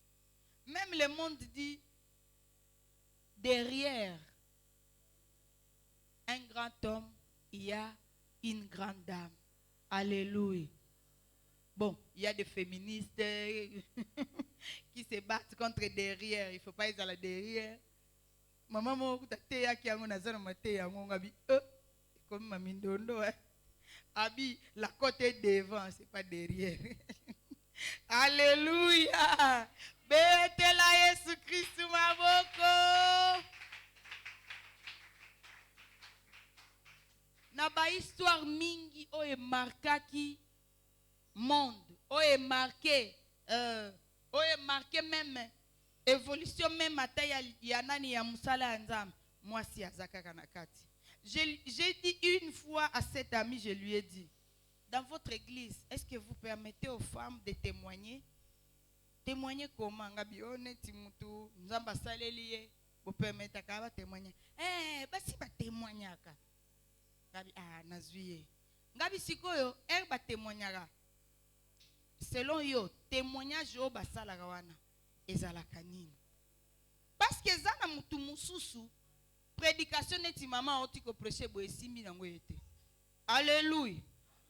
Même le monde dit derrière un grand homme, il y a une grande dame. Alléluia. Bon, il y a des féministes qui se battent contre derrière. Il ne faut pas être à la derrière. Maman, moi, tu as qui a mon azan, comme Mami Ndondo. Abi, la côté devant, ce n'est pas derrière. Alléluia. Betela Yesu Christ maboko. Na ba histoire mingi o e marquaki monde, o e marqué même évolution même ataya ya nani ya musala nzam. Moi si azaka kanakati. J'ai dit une fois à cet ami, je lui ai dit, dans votre église, est-ce que vous permettez aux femmes de témoigner? Témoigner comment? Ngabi honnête mutu, nzamba saleliye, vous permettez à témoigner. Basi ba témoigner aka. Ngabi nazuye. Ngabi sikoyo, ba témoignera. Selon yo, témoignage yo basala wana ezalaka nini? Parce que zana mutu mususu prédication neti maman otiko prêcher boesimi nango été. Alléluia.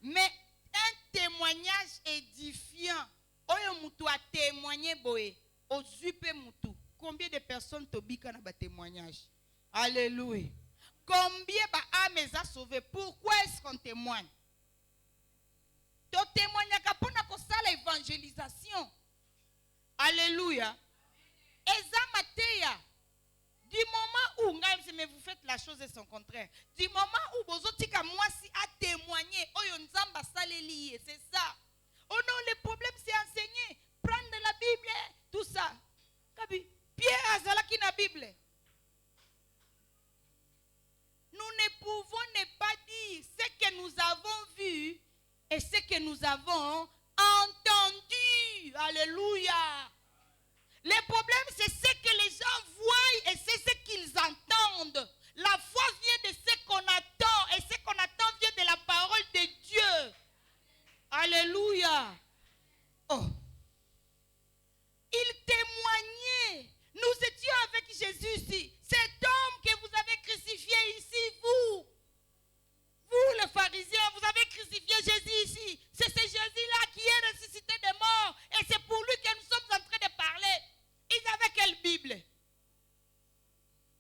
Mais un témoignage édifiant. Oyo mutu a témoigné boé. Ozupe mutu. Combien de personnes tobika na ba témoignage? Alléluia. Combien ba âmes a sauvé? Pourquoi est-ce qu'on témoigne? To témoigne kapona ko sala évangélisation. Alléluia. Eza mateya. Du moment où mais vous faites la chose et son contraire. Du moment où bozotika moi si a témoigné, oyo nzamba saleli, c'est ça. Oh non, le problème c'est enseigner, prendre la Bible, tout ça. Kabi, Pierre azalaki na Bible. Nous ne pouvons ne pas dire ce que nous avons vu et ce que nous avons entendu. Alléluia. Le problème, c'est ce que les gens voient et c'est ce qu'ils entendent. La foi vient de ce qu'on attend et ce qu'on attend vient de la parole de Dieu. Alléluia. Oh. Il témoignait. Nous étions avec Jésus ici. Cet homme que vous avez crucifié ici, vous les pharisiens, vous avez crucifié Jésus ici. C'est ce Jésus-là qui est ressuscité des morts. Et c'est pour lui que nous sommes en train de parler. Ils avaient quelle Bible?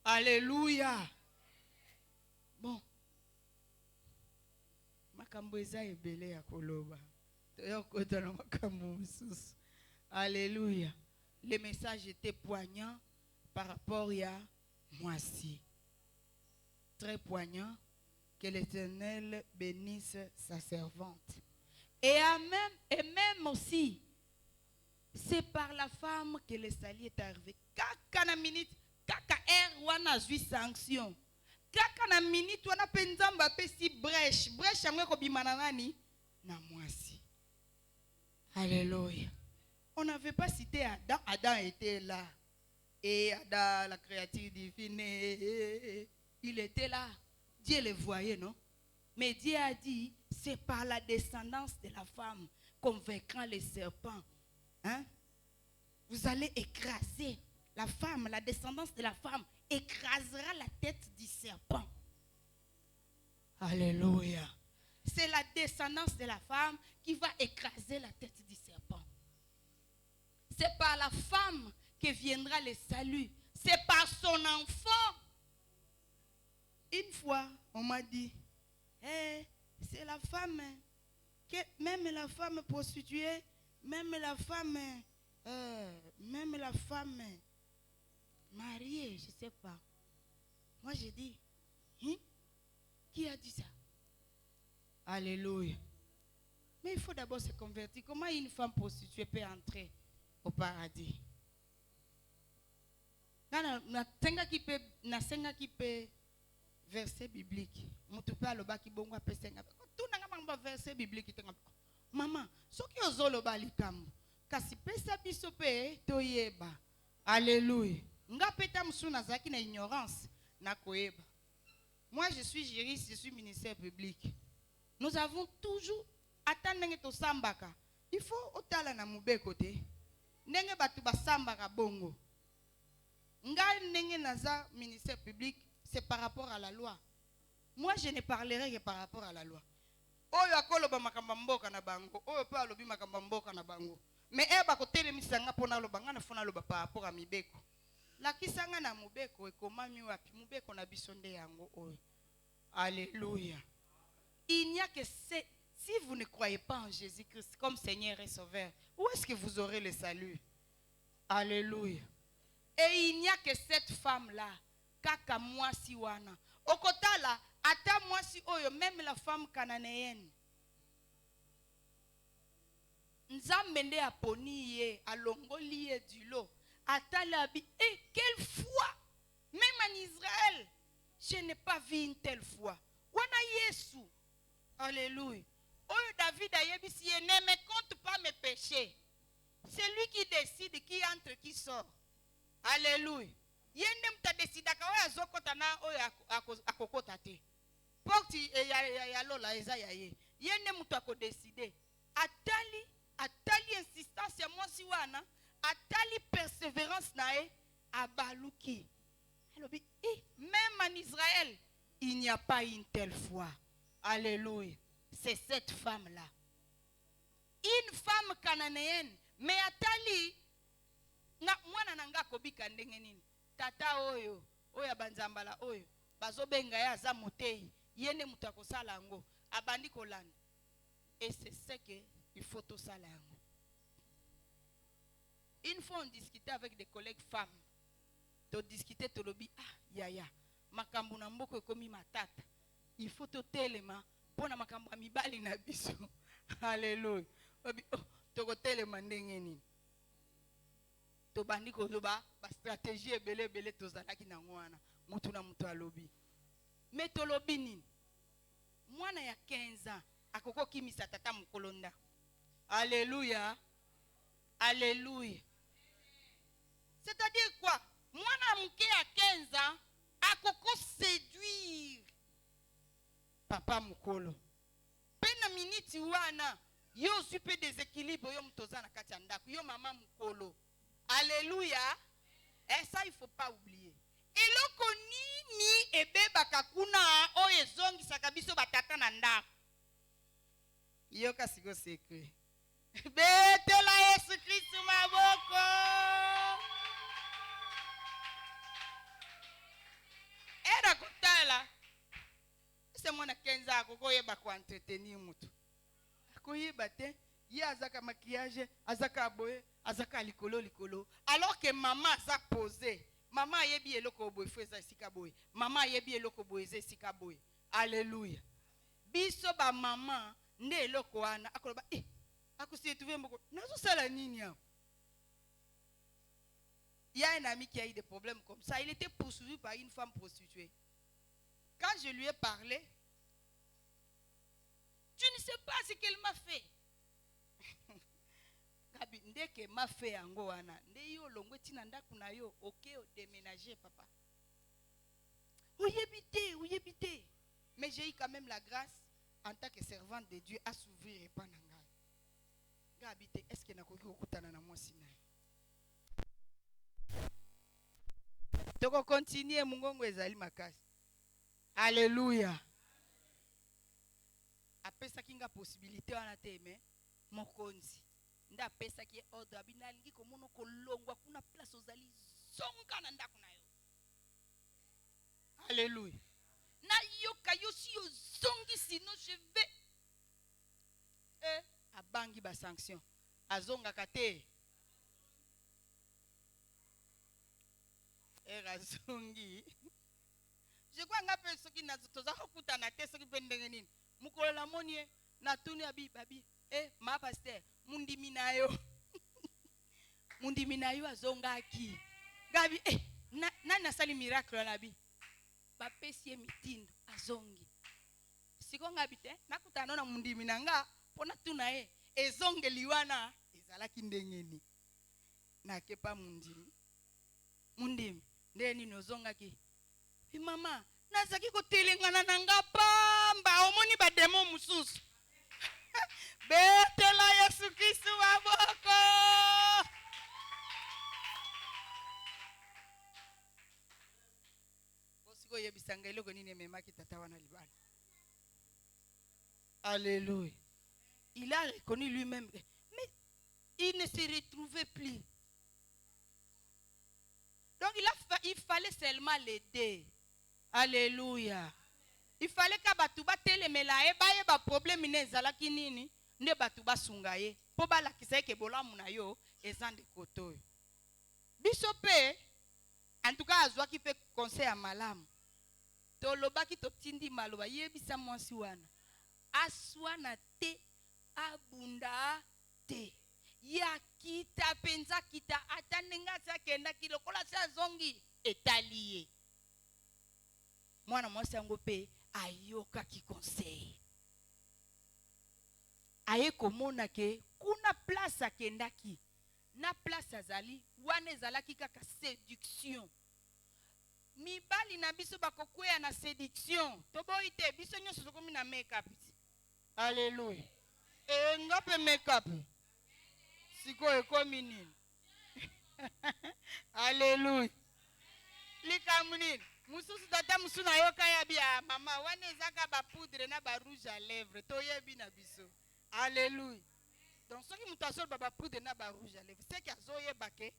Alléluia. Bon. Makambo eza ebele ya koloba. Toyokota na makambo mususu. Alléluia. Le message était poignant par rapport à moi-ci. Très poignant. Que l'Éternel bénisse sa servante. Et même aussi, c'est par la femme que le salut est arrivé. Kaka na minute, kaka wana zui sanction. Kaka na minute wana penzamba pesi brèche. Brèche amwe ko bimana nani na mwasi. Alléluia. On n'avait pas cité Adam. Adam était là. Et Adam, la créature divine, il était là. Dieu le voyait, non? Mais Dieu a dit, c'est par la descendance de la femme qu'on vaincra les serpents. Hein? Vous allez écraser la femme, la descendance de la femme écrasera la tête du serpent. Alléluia. C'est la descendance de la femme qui va écraser la tête du serpent. C'est par la femme que viendra le salut. C'est par son enfant fois, on m'a dit, hey, c'est la femme, même la femme prostituée, même la femme mariée, je ne sais pas. Moi, j'ai dit, hein? Qui a dit ça? Alléluia. Mais il faut d'abord se convertir. Comment une femme prostituée peut entrer au paradis? Nasenga qui peut verset biblique. Mutupa loba ki bongo apesenga. Tout nanga verset biblique. Maman, soki ozoloba likambo. Kasi pesa biso pe toyeba. Alléluia. Nga peta musuna zaki na ignorance na koyeba. Moi je suis juriste, je suis ministère public. Nous avons toujours attendu to sambaka. Il faut otala na mube côté. Ndenge batu basambaka bongo. Nga ndenge naza ministère public, c'est par rapport à la loi. Moi je ne parlerai que par rapport à la loi. Oyo akoloba makamba mboka na bango, oyo pa alobi makamba mboka na bango. Mais eba ko telemisanga pona lobanga na fona loba par rapport à mibeko. La kisanga na mubeko ekomami wapi? Mubeko na bisonde yango oyo. Alléluia. Il n'y a que si vous ne croyez pas en Jésus-Christ comme Seigneur et Sauveur, où est-ce que vous aurez le salut? Alléluia. Et il n'y a que cette femme-là, kaka moi si wana. Okotala, ata moi si oyo, même la femme cananéenne. Nzambende aponiye, alongoliye du lot. Atalabi, et quelle foi! Même en Israël, je n'ai pas vu une telle foi. Wana Yesu. Alléluia. Oyo David a yebisi, ne me compte pas mes péchés. C'est lui qui décide qui entre, qui sort. Alléluia. Yende mta décida ka oya zokota na oya akokota te. Porti ya lola eza ya ye. Yende mta ko décider. Atali insistance ya mwasi wana, atali persévérance nae abaluki. Alobi, même en Israël, il n'y a pas une telle foi. Alléluia. C'est cette femme-là. Une femme cananéenne, mais atali na mwana nanga kobika ndenge nini? Tata oyo, oya banzambala oyo, bazobenga ya za motei, yende mutu akosala ngo, abandi kolanda. Et c'est ce que il faut tout ça là. Une fois on discutait avec des collègues femmes. To discuter to lobi yaya. Makambo na mboko ekomi matata. Il faut to telema pona makambo mibali na biso. Alléluia. To ko telema ndenge nini. To bandi ko loba ba stratégie ebele to zalaki na ngwana. Mutu na mutu alobi. Mais to lobi nini? Mwana ya 15 ans akoko kimisa tata mukolonda. Alléluia. Alléluia. C'est-à-dire quoi? Mwana muke à 15 ans, akoko séduire papa mukolo. Pena miniti wana, yo supe déséquilibre yo mtoza na kati ya ndako, yo mama mukolo. Alléluia. Et ça il faut pas oublier. Eloko nini ebeba kakuna o ezongi sakabiso batata na ndako. Yo kasiko secret. Betela Yesu Kristo maboko. Era kutala. C'est mon 15 ans koko yeba ko entretenir mutu. Akoyeba te, ye azaka maquillage, azaka boye, azaka likolo. Alors que maman a posé. Maman yebi eloko boye feza sika boye. Maman yebi eloko boye sika boye. Alléluia. Biso ba maman nde eloko wana akoloba akusi trouver mboko. Nazo sala nini ya? Il y a un ami qui a eu des problèmes comme ça. Il était poursuivi par une femme prostituée. Quand je lui ai parlé, tu ne sais pas ce qu'elle m'a fait. Ndeke m'a fait ango wana. Nde yo longwe tina ndaku na yo oke déménager papa. Ouyebite. Mais j'ai eu quand même la grâce en tant que servante de Dieu à s'ouvrir et pas nangai. Gabite, est-ce que nakoki kokutana na moi sina? Toko continuer mungongo ezali makasi. Alléluia. Apesa kinga possibilité wana te mais mokonzi. Nda pesa ki ordre abinalingi komono kolongwa kuna place ozali zonga na ndako na yo. Alléluia. Na zongi sinon je vais. Abangi ba sanction. Azonga kate. Razongi. Je crois nga pe soki na toza kokuta na te soki pe ndenge nini. Mukolo la monie na tuni abi babi. Ma pasteur, mundimi na yo. Mundimi na yo azonga ki. Gabi na nasali miracle la bi. Ba pesi mitindo azongi. Siko ngabi te nakutana na mundimi na nga pona tuna ezonge liwana ezalaki ndenge ni. Na kepa mundimi. Mundimi ndeni nozonga ki. Mama, nazaki kotelengana na nga pamba omoni ba demo mususu. Betela Yesu Kristo waboko. Bosiko yebisanga eloko nini memaki tata wana libana. Alléluia. Il a reconnu lui-même, mais il ne se retrouvait plus. Donc il fallait seulement l'aider. Alléluia. Il fallait que batuba telemela baye ba problème ne zalaki nini ne batuba sungaye po ba lakisa ke bolamu na yo ezande koto. Bisope en tout cas azwaki pe conseil à malamu. Tolobaki to tindi maloba yebisa mwasi wana. Aswana te abunda te. Ya kita penza kita atanenga sa kenda kilokola sa zongi etalié. Mwana mwasi yango pe ayoka ki conseil. Aye komona ke kuna place akendaki na place azali wana ezalaki kaka séduction. Mibali na biso bakokwea na séduction. Toboyi te biso nyonso tokomi na make-up. Alléluia. Ngape make-up. Siko ekomi nini? Alléluia. Likamuni. Mususu tata musuna yoka ya bia mama wane zaka ba poudre na ba rouge à lèvres to yebi na biso. Alléluia. Donc soki mutasol ba poudre na ba rouge à lèvres c'est que azoye bake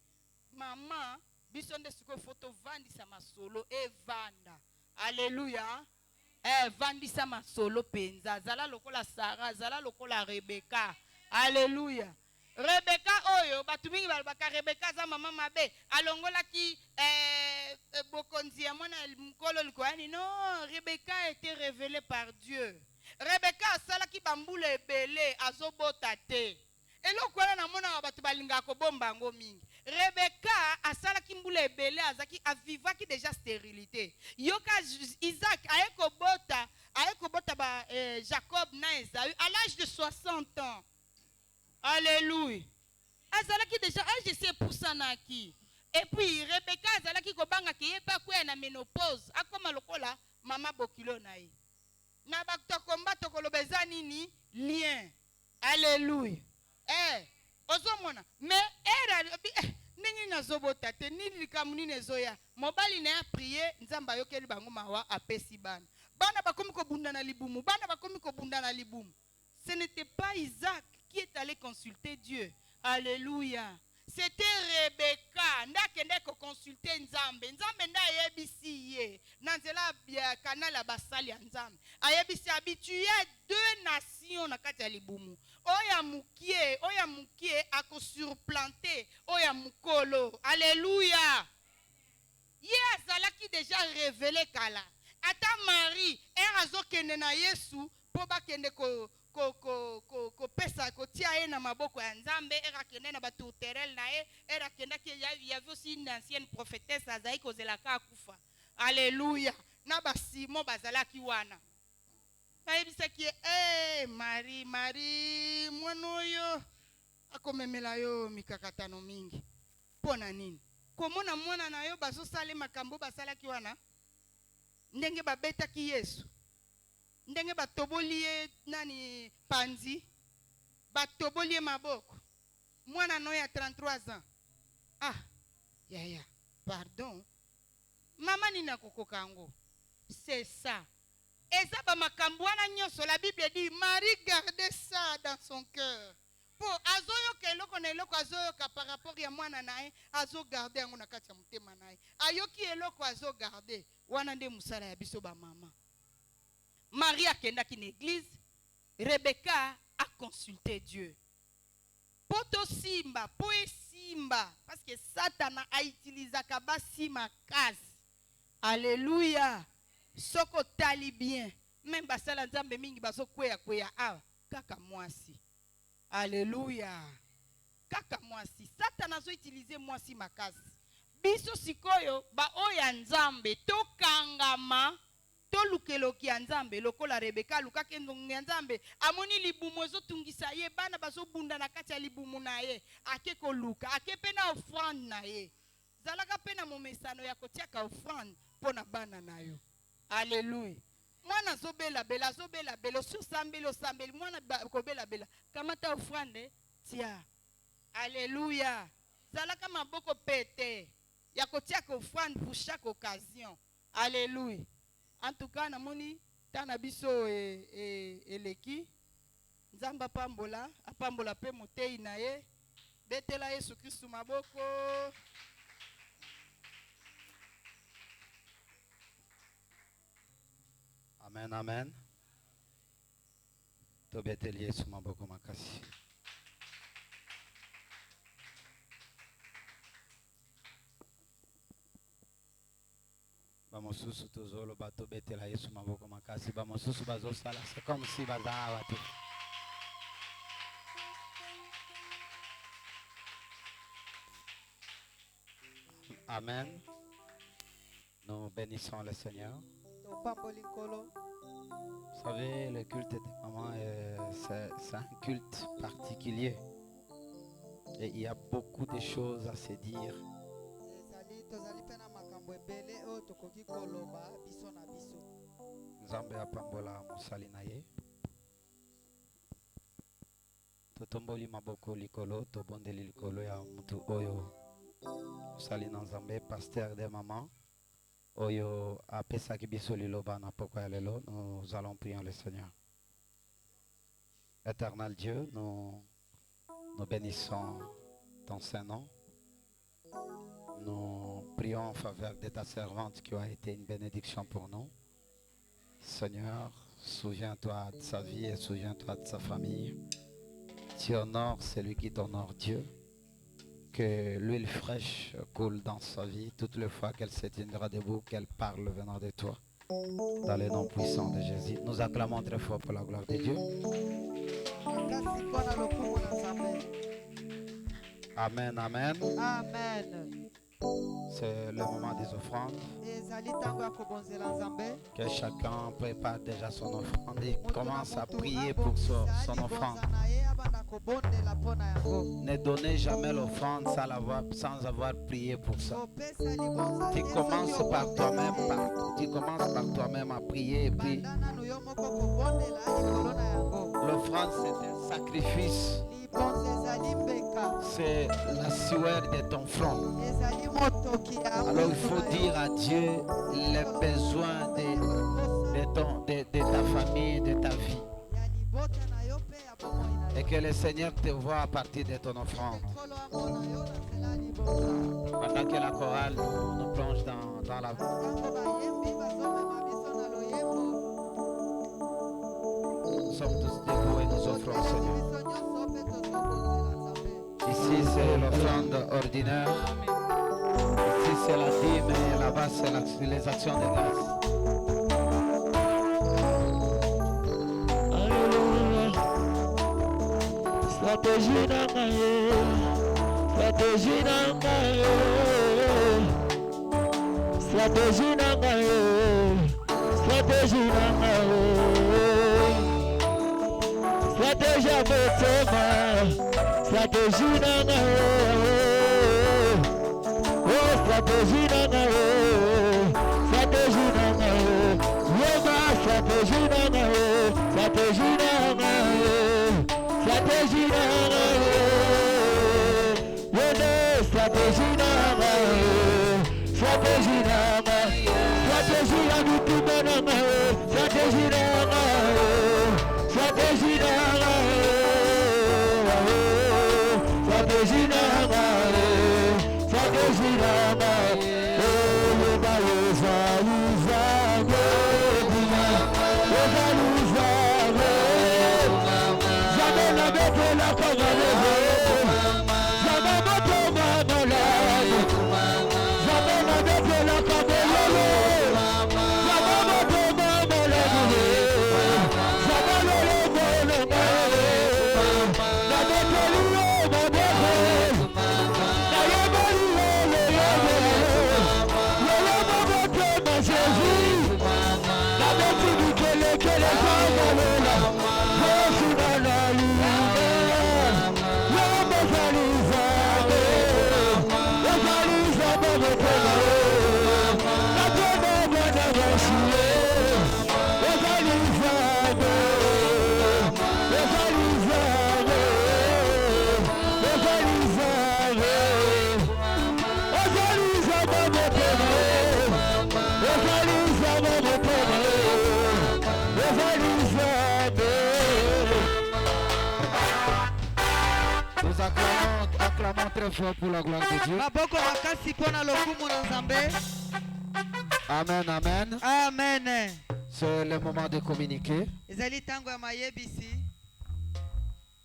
mama biso nde siko photo vandi sa masolo e vanda. Alléluia. Vandi sa masolo penza zala lokola Sarah zala lokola Rebecca. Alléluia. Rebecca oyo batumingi balbaka Rebecca za mama mabe alongola ki bokonzi ya mwana mkolo likoani. Non, Rebecca a été révélée par Dieu. Rebecca asala ki bambule ebele azobota te. Eloko wana na mona batu balinga ko bomba ngo mingi. Rebecca asala ki mbule ebele azaki avivaki déjà stérilité. Yoka Isaac ayeko bota ba Jacob na Esaü à l'âge de 60 ans. Alléluia. Azalaki déjà âge de 7% na ki. Et puis Rebecca azalaki kobanga ki yepa kwa na ménopause. Akoma lokola mama bokilo na ye. Na bakto kombato kolobeza nini lien. Alléluia. Ozomona mais era nini nazobota te nini likamuni nezoya. Mobali na prier nzamba yokeli bango mawa apesi bana. Bana bakomi ko bunda na libumu. Bana bakomi ko bunda na libumu. Ce n'était pas Isaac qui est allé consulter Dieu. Alléluia. C'était Rebecca. Ndakende ko consulter Nzambe. Nzambe nda yebisi ye. Nanzela bia kanala basali ya Nzambe. Ayebisi habitué deux nations na kati ya libumu. Oya mukie ako surplanter oya mukolo. Alléluia. Ye azalaki déjà révélé kala. Ata Marie erazo kende na Yesu po ba kende ko pesa ko tia ye na maboko ya Nzambe era kende na batuterel na ye era kende ki y avait aussi une ancienne prophétesse azai ko zelaka akufa. Alléluia. Na ba Simon bazalaki wana. Bayebisa ki Marie mwana yo akomemela yo mikakatano mingi. Pona nini? Komona mwana na yo bazo sale makambo basalaki wana. Ndenge babeta ki Yesu. Ndenge batobolie nani panzi. Batobolie maboko. Mwana no ya 33 ans. Pardon. Mama nina kokokango. C'est ça. Eza ba makambo wana nyonso la Bible dit Marie gardait ça dans son cœur. Po azoyo ke eloko na eloko azoyo ka par rapport ya mwana nae azo garder yango na kati ya mutema nae. Ayoki eloko azo garder wana nde musala ya biso ba mama. Marie akendaki na église, Rebecca a consulté Dieu. Poto simba, poe simba, parce que Satan a utilisé kabasi makasi. Alléluia. Soko tali bien. Même basala nzambe mingi baso kweya kaka mwasi. Alléluia. Kaka mwasi. Satan a utilisé mwasi makasi. Biso sikoyo ba oya nzambe to kangama to lukeloki ya nzambe lokola Rebeka lukake ndongi ya nzambe amoni libumu ezotungisa ye bana bazobunda na kati ya libumu na ye ake koluka ake pena offrande na ye zalaka pena momesano ya kotiaka offrande pona bana na yo. Alléluia. Mwana zobela bela susambelo sambeli mwana kobela bela kamata offrande tia. Alléluia. Zalaka maboko pete ya kotiaka offrande pour chaque occasion. Alléluia. En tout cas, namoni tana biso eleki nzamba pambola apambola pe motei na ye betela Yesu Kristu maboko. Amen, amen. To betela Yesu maboko makasi. Bamosusu tozolo bato betela Yesu maboko makasi. Bamosusu bazo sala. C'est comme si baza watu. Amen. Nous bénissons le Seigneur. Vous savez, le culte des mamans, c'est un culte particulier. Et il y a beaucoup de choses à se dire. Nzambe apambola mosali na ye. Totomboli maboko likolo, tobondeli likolo ya mutu oyo. Mosali na Nzambe, pasteur de maman. Oyo apesaki biso liloba na poko ya lelo. Nous allons prier le Seigneur. Éternel Dieu, nous bénissons ton Saint-Nom. Nous prions en faveur de ta servante qui a été une bénédiction pour nous. Seigneur, souviens-toi de sa vie et souviens-toi de sa famille. Tu honores celui qui t'honore, Dieu. Que l'huile fraîche coule dans sa vie toutes les fois qu'elle se tiendra debout, qu'elle parle venant de toi. Dans le nom puissant de Jésus, nous acclamons très fort pour la gloire de Dieu. Amen, amen. Amen. C'est le moment des offrandes. Que chacun prépare déjà son offrande et commence à prier pour son offrande. Ne donnez jamais l'offrande sans avoir prié pour ça. Tu commences par toi-même à prier et puis l'offrande c'est un sacrifice. C'est la sueur de ton front. Alors il faut dire à Dieu les besoins de ta famille, de ta vie. Et que le Seigneur te voit à partir de ton offrande. Pendant que la chorale nous plonge dans la... Nous sommes tous debout et nous offrons au Seigneur. Ici c'est l'offrande ordinaire. Ici c'est la dîme et là-bas c'est les actions de grâce. Stratégie d'engager, stratégie d'engager, stratégie d'engager, stratégie d'engager, stratégie à votre main, stratégie d'engager, oh stratégie d'engager, stratégie d'engager, yoga stratégie d'engager, stratégie d'engager. Stratégie stratégie très fort pour la gloire de Dieu. maboko makasi mpona lokumu na nzambe. Amen, amen. Amen. C'est le moment de communiquer. Ezali ntango ya mayebisi.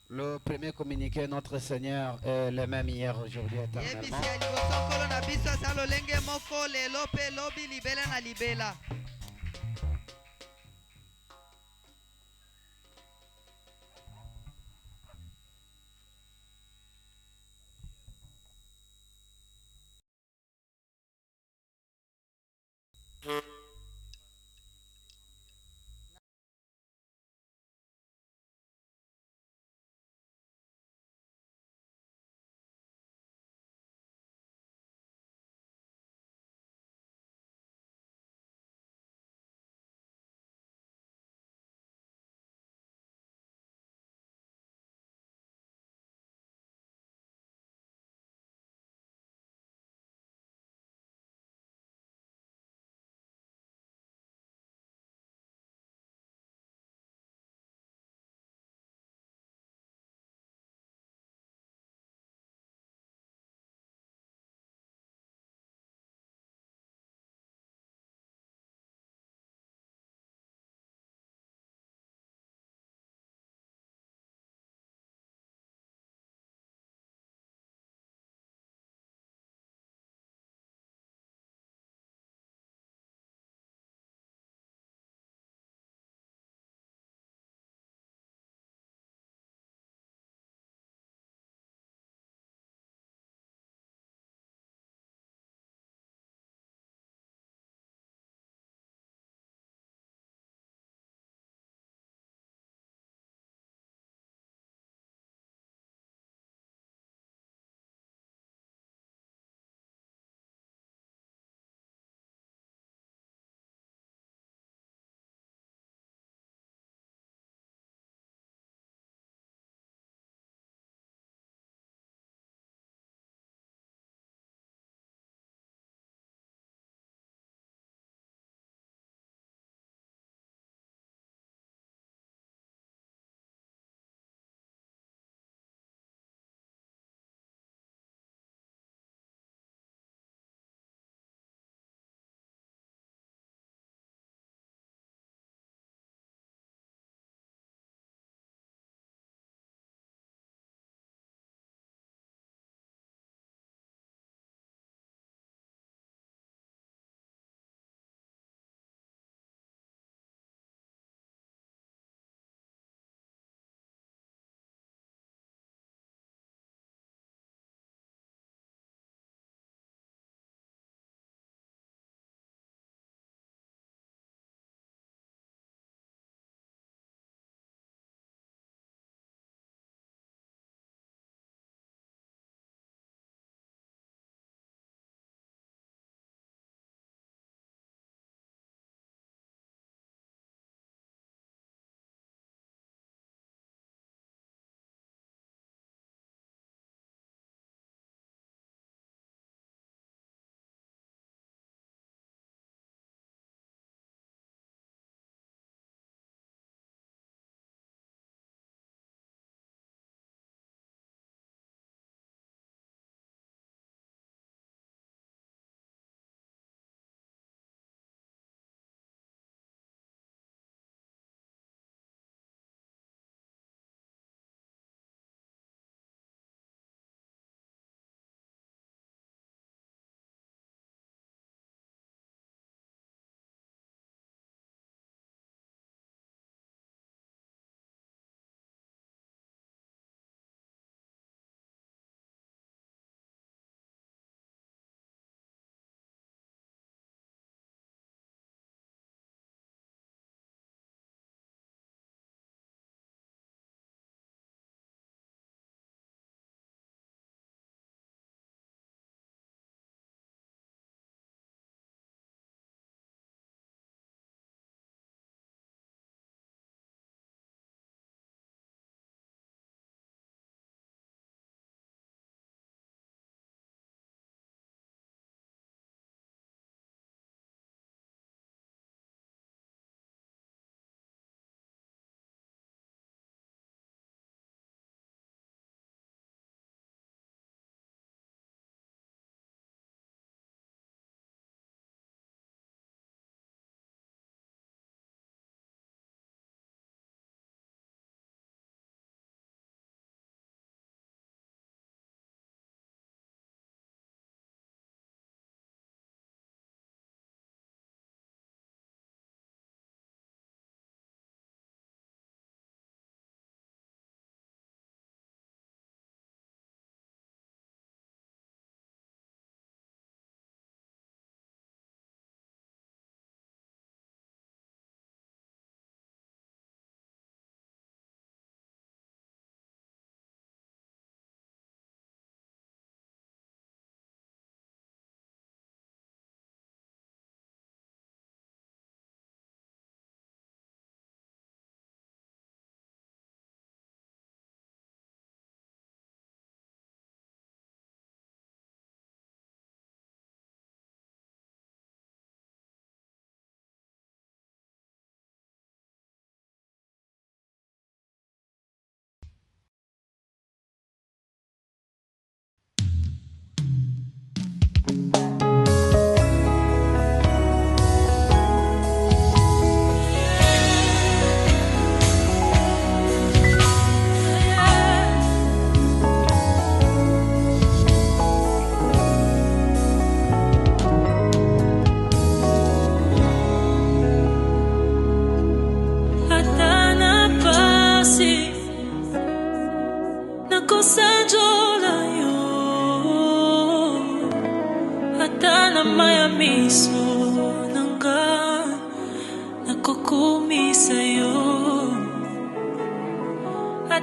Le premier communiqué, notre Seigneur est le même hier, aujourd'hui, Yebisi éternellement. ya liboso nkolo na biso aza lolenge moko lelo mpe lobi libela na libela.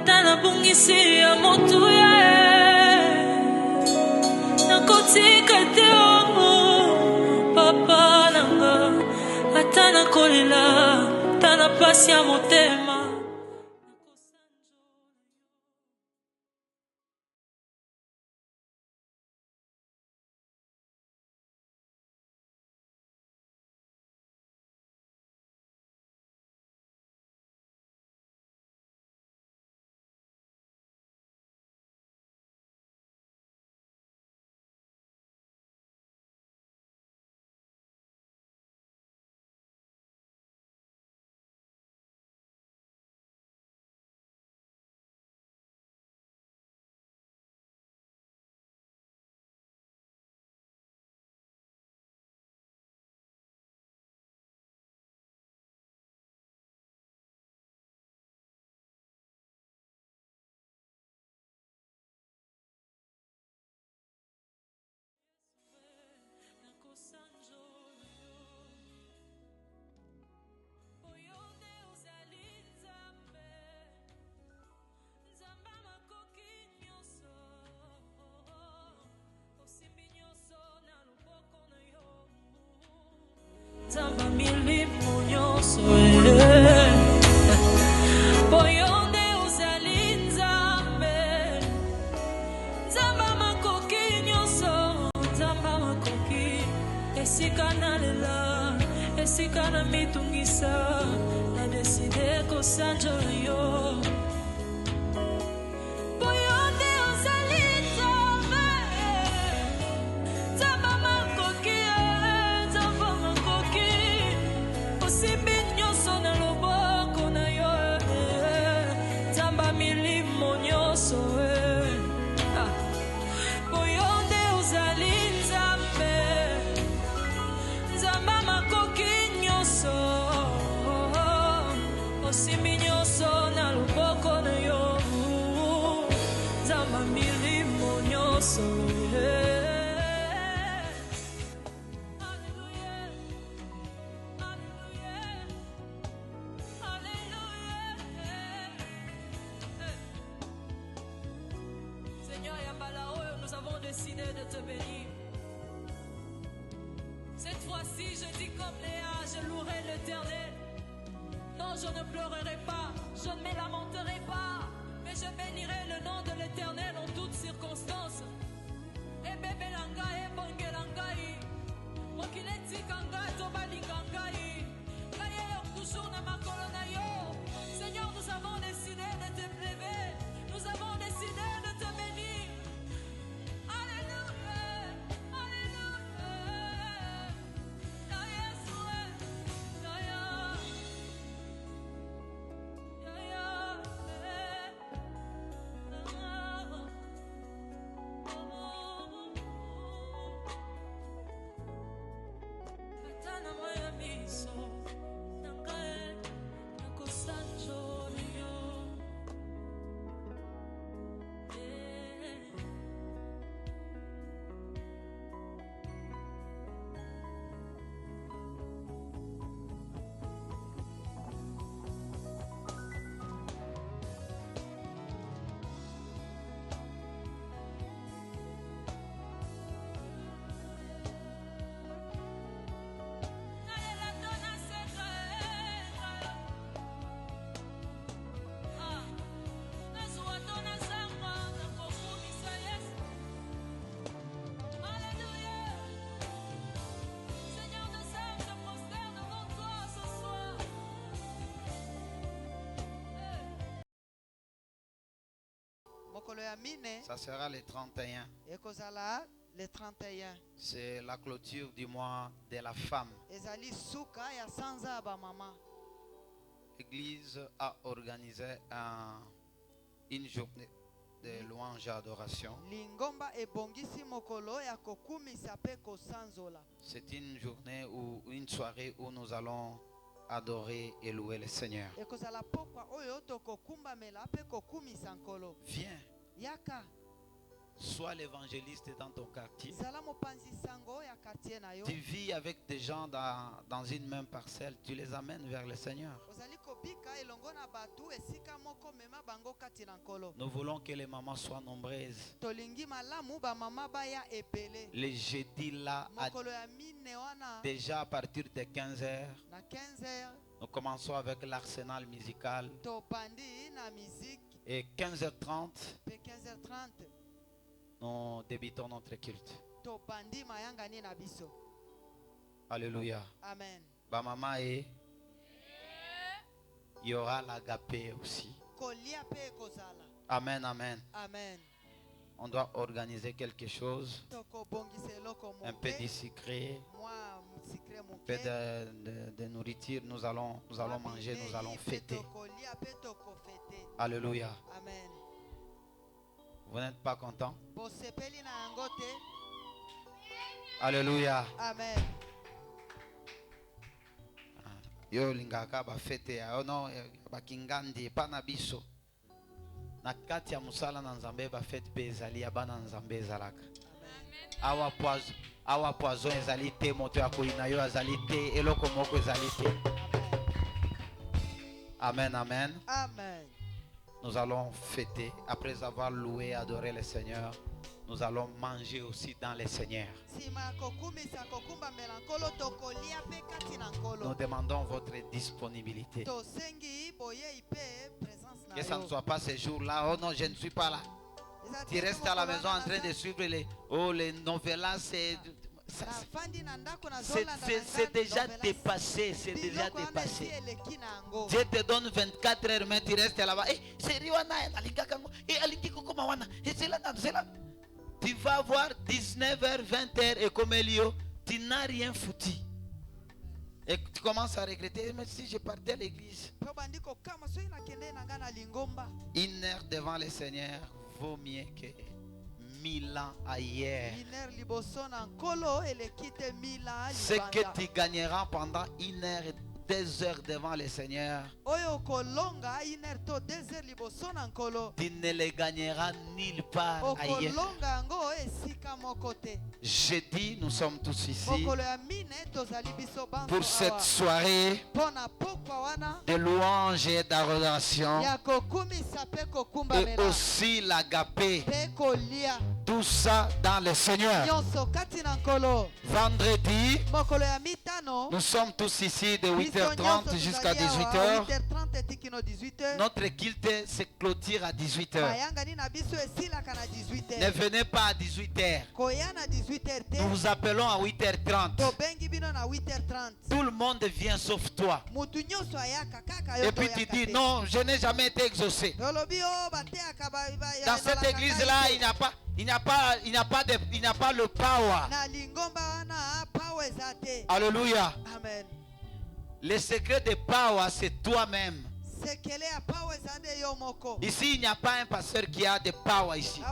ata nabungisi ya motu ya nakotika te papa nanga ata nakolela ata na pasi ya motema. Zamba milimu nyonso boyonde uzali nzambe Zamba makoki nyonso Zamba makoki esika nalela esika na mitungisa na deside kosanjola yo boyonde uzali nzambe Zamba makoki Zamba makoki osimbi nyonso na loboko na yo Zamba milimo nyonso boyonde uzali nzambe Zamba makoki nyonso osimbi nyonso na loboko na yo Zamba milimo nyonso Seigneur Yambalao, nous avons décidé de te bénir. Cette fois-ci, je dis comme Léa, je louerai l'Éternel. Non, je ne pleurerai pas, je ne me lamenterai pas, mais je bénirai le nom de l'Éternel en toutes circonstances. Et bébé langa, et bonge langai, mokileti kanga, tobali kangai, kaye toujours na makolo na yo. Seigneur, nous avons décidé de te plaider, nous avons décidé de te bénir. Alléluia, alléluia, ya Yeshua, ya Katana moya miso, nangae, nakosanjo yo. mokolo ya mine Ça sera le 31. ekozala le 31 C'est la clôture du mois de la femme. ezali suka ya sanza ya bamama. L'Église a organisé une journée de louange et adoration. Lingomba ebongisi mokolo ya kokumisa pe kosanzola. C'est une journée ou une soirée où nous allons adorer et louer le Seigneur. Ekozala pokwa oyo tokokumbamela pe kokumisa nkolo. Viens, Yaka, Sois l'évangéliste dans ton quartier. zala mopanzi sango ya quartier na yo. Tu vis avec des gens dans une même parcelle. Tu les amènes vers le Seigneur. Ozali kobika elongo na batu esika moko mema bango kati na nkolo. Nous voulons que les mamans soient nombreuses. Tolingi malamu ba mama baya ebele. Les jeudis là, Mokolo ya mine wana déjà à partir de 15h, na 15h nous commençons avec l'arsenal musical. topandi na musique Et 15h30, pe 15h30 nous débutons notre culte. topandi mayangani na biso. Alléluia. Amen. Bah maman, et il y aura l'agapé aussi. Kolia pe kozala. Amen, amen. Amen. On doit organiser quelque chose, Toko bongisa eloko un peu moke. de sucré, Moi musikre un moke. peu de nourriture. Nous allons manger, nous allons fêter. Kolia pe toko fete. Alléluia. Amen. Vous n'êtes pas content? Bosepeli na yango te. Alléluia. Amen. Yo lingaka ba fete ya ono ba kingandi pa na biso. Na kati ya musala na Nzambe ba fete pe ezali ya bana Nzambe ezalaka. Awa poison ezali te, moto ya koina yo ezali te, eloko moko ezali te. Amen, amen. Amen. Nous allons fêter après avoir loué et adoré le Seigneur. Nous allons manger aussi dans le Seigneur. Sima kokumisa kokumba melankolo tokolia pe kati na nkolo. Nous demandons votre disponibilité. Tosengi boye ipe présence na Que ça ne yo. soit pas ce jour-là. Oh non, je ne suis pas là. Tu restes à la maison en train de suivre les novelas. C'est déjà dépassé. C'est déjà dépassé. Dieu te donne 24 heures, mais tu restes là-bas. Tu vas voir 19h, 20h et comme Elio, tu n'as rien foutu. Et tu commences à regretter, mais si je partais à l'église. Une heure devant le Seigneur vaut mieux que 1000 ans ailleurs. Ce que tu gagneras pendant une heure et 2 heures devant le Seigneur, tu ne les gagneras nulle part ailleurs. Jeudi, nous sommes tous ici pour cette soirée de louange et d'adoration et aussi l'agapé. Tout ça dans le Seigneur. Vendredi, nous sommes tous ici de 8h30 jusqu'à 18h. Notre culte se clôture à 18h. Ne venez pas à 18h. Nous vous appelons à 8h30. Tout le monde vient sauf toi. Et puis tu dis non, je n'ai jamais été exaucé. Dans cette église-là, il n'y a pas le power. Alléluia. Amen. Le secret de power, c'est toi-même. Ici, il n'y a pas un pasteur qui a de power ici.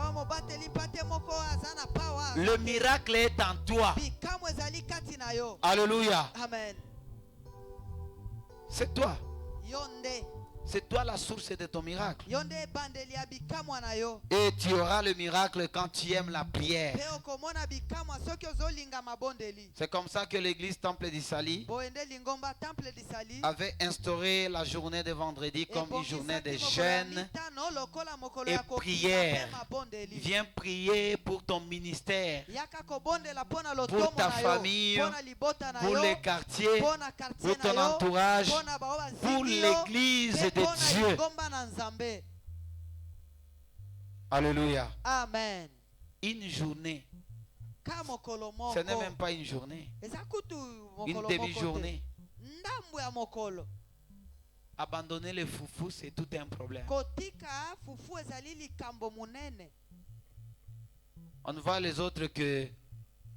Le miracle est en toi. Alléluia. Amen. C'est toi. C'est toi la source de ton miracle. Et tu auras le miracle quand tu aimes la prière. C'est comme ça que l'église Temple d'Issali avait instauré la journée de vendredi comme une journée de jeûne et prière. Viens prier pour ton ministère, pour ta famille, pour les quartiers, pour ton entourage, pour l'église de Dieu. Alléluia. Amen. Une journée, ce n'est même pas une journée, une demi-journée. Abandonner les foufous, c'est tout un problème. On voit les autres que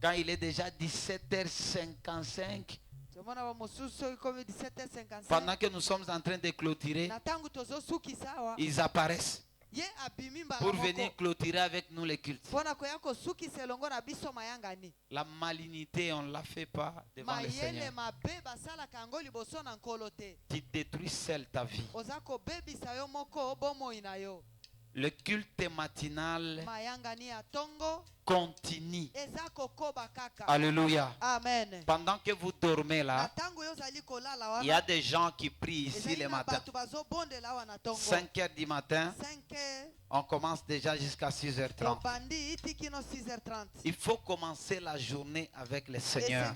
quand il est déjà 17h55, pendant que nous sommes en train de clôturer, ils apparaissent pour venir clôturer avec nous les cultes. La malignité, on ne la fait pas devant le Seigneur. Tu détruis seul ta vie. Le culte matinal continue. Alléluia. Amen. Pendant que vous dormez là, il y a des gens qui prient ici le matin. 5 heures du matin, on commence déjà jusqu'à 6h30. Il faut commencer la journée avec le Seigneur.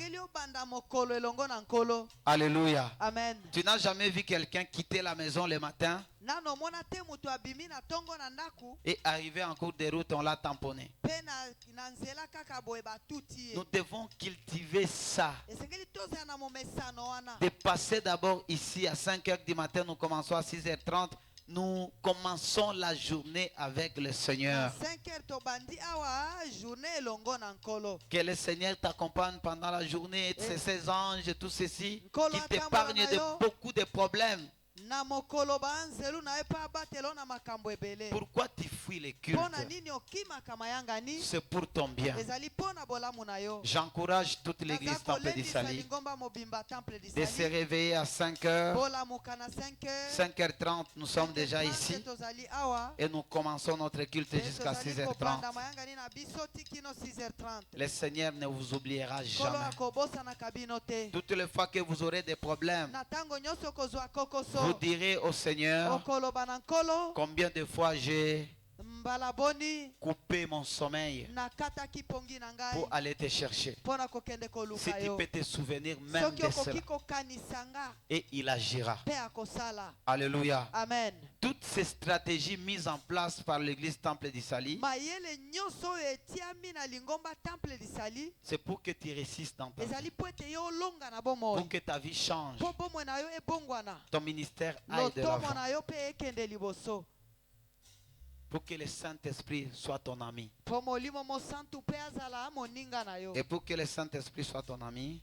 Alléluia. Amen. Tu n'as jamais vu quelqu'un quitter la maison le matin et arriver en cours de route, on l'a tamponné. Nous devons cultiver ça. De passer d'abord ici à 5 heures du matin, nous commençons à 6h30. Nous commençons la journée avec le Seigneur. Que le Seigneur t'accompagne pendant la journée, et ses anges, tout ceci, qui t'épargne de beaucoup de problèmes. Pourquoi tu fuis les cultes? C'est pour ton bien. J'encourage toute l'église Temple du Salut de se réveiller à 5h. 5h30, nous sommes déjà ici. Et nous commençons notre culte jusqu'à 6h30. Le Seigneur ne vous oubliera jamais. Toutes les fois que vous aurez des problèmes, vous direz au Seigneur, combien de fois j'ai coupé mon sommeil pour aller te chercher. Si tu peux te souvenir même de cela, et il agira. Alléluia. Amen. Toutes ces stratégies mises en place par l'église Temple du Salut, c'est pour que tu résistes dans ta vie, pour que ta vie change, ton ministère aille de l'avant, pour que le Saint-Esprit soit ton ami. Et pour que le Saint-Esprit soit ton ami,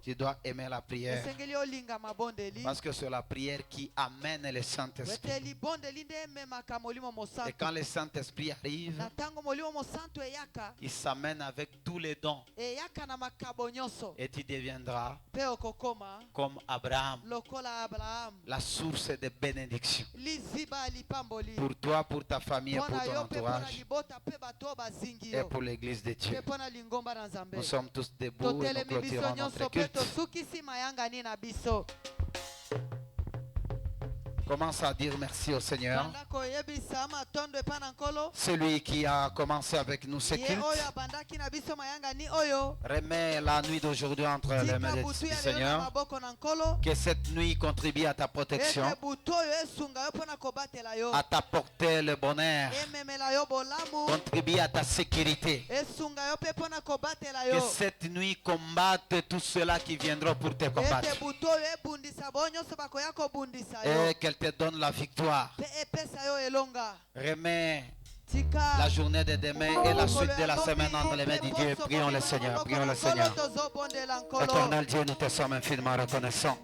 tu dois aimer la prière. Parce que c'est la prière qui amène le Saint-Esprit. Et quand le Saint-Esprit arrive, il s'amène avec tous les dons. Et tu deviendras comme Abraham, la source de bénédiction. Pour toi, pour ta famille et pour ton entourage. Et pour l'église de Dieu. Nous sommes tous debout et nous clôturons notre culte. Commence à dire merci au Seigneur. Celui qui a commencé avec nous ce culte. Remets la nuit d'aujourd'hui entre les mains du Seigneur. Que cette nuit contribue à ta protection, à t'apporter le bonheur, contribue à ta sécurité. Que cette nuit combatte tous ceux-là qui viendront pour te combattre. Et qu'elle te donne la victoire. Remets la journée de demain et la suite de la semaine entre les mains de Dieu. Prions le Seigneur, prions le Seigneur. Éternel Dieu, nous te sommes infiniment reconnaissants.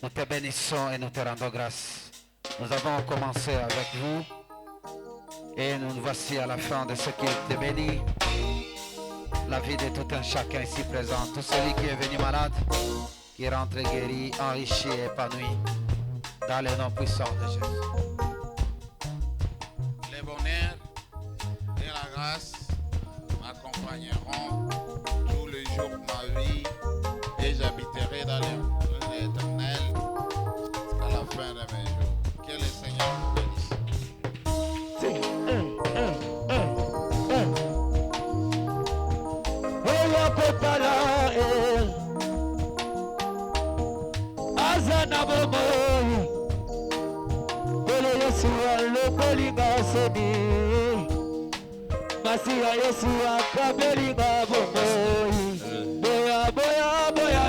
Nous te bénissons et nous te rendons grâce. Nous avons commencé avec vous et nous voici à la fin de ce qui te bénit. La vie de tout un chacun ici présent. Tout celui qui est venu malade, qui rentre guéri, enrichi et épanoui. Dans le nom puissant de Jésus. Le bonheur et la grâce m'accompagneront tous les jours de ma vie et j'habiterai dans l'éternel jusqu'à la fin de mes jours. Que le Seigneur vous bénisse. Masiya Yesu akabelinga bomoi. Boya boya boya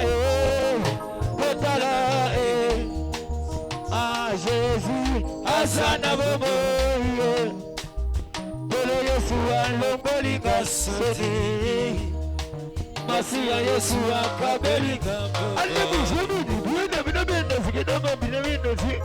kotala Ah Jésus azana bomoi. Bolo Yesu alokolinga sodi. Masiya Yesu akabelinga bomoi. Allez vous bino bino bino bino bino bino bino si.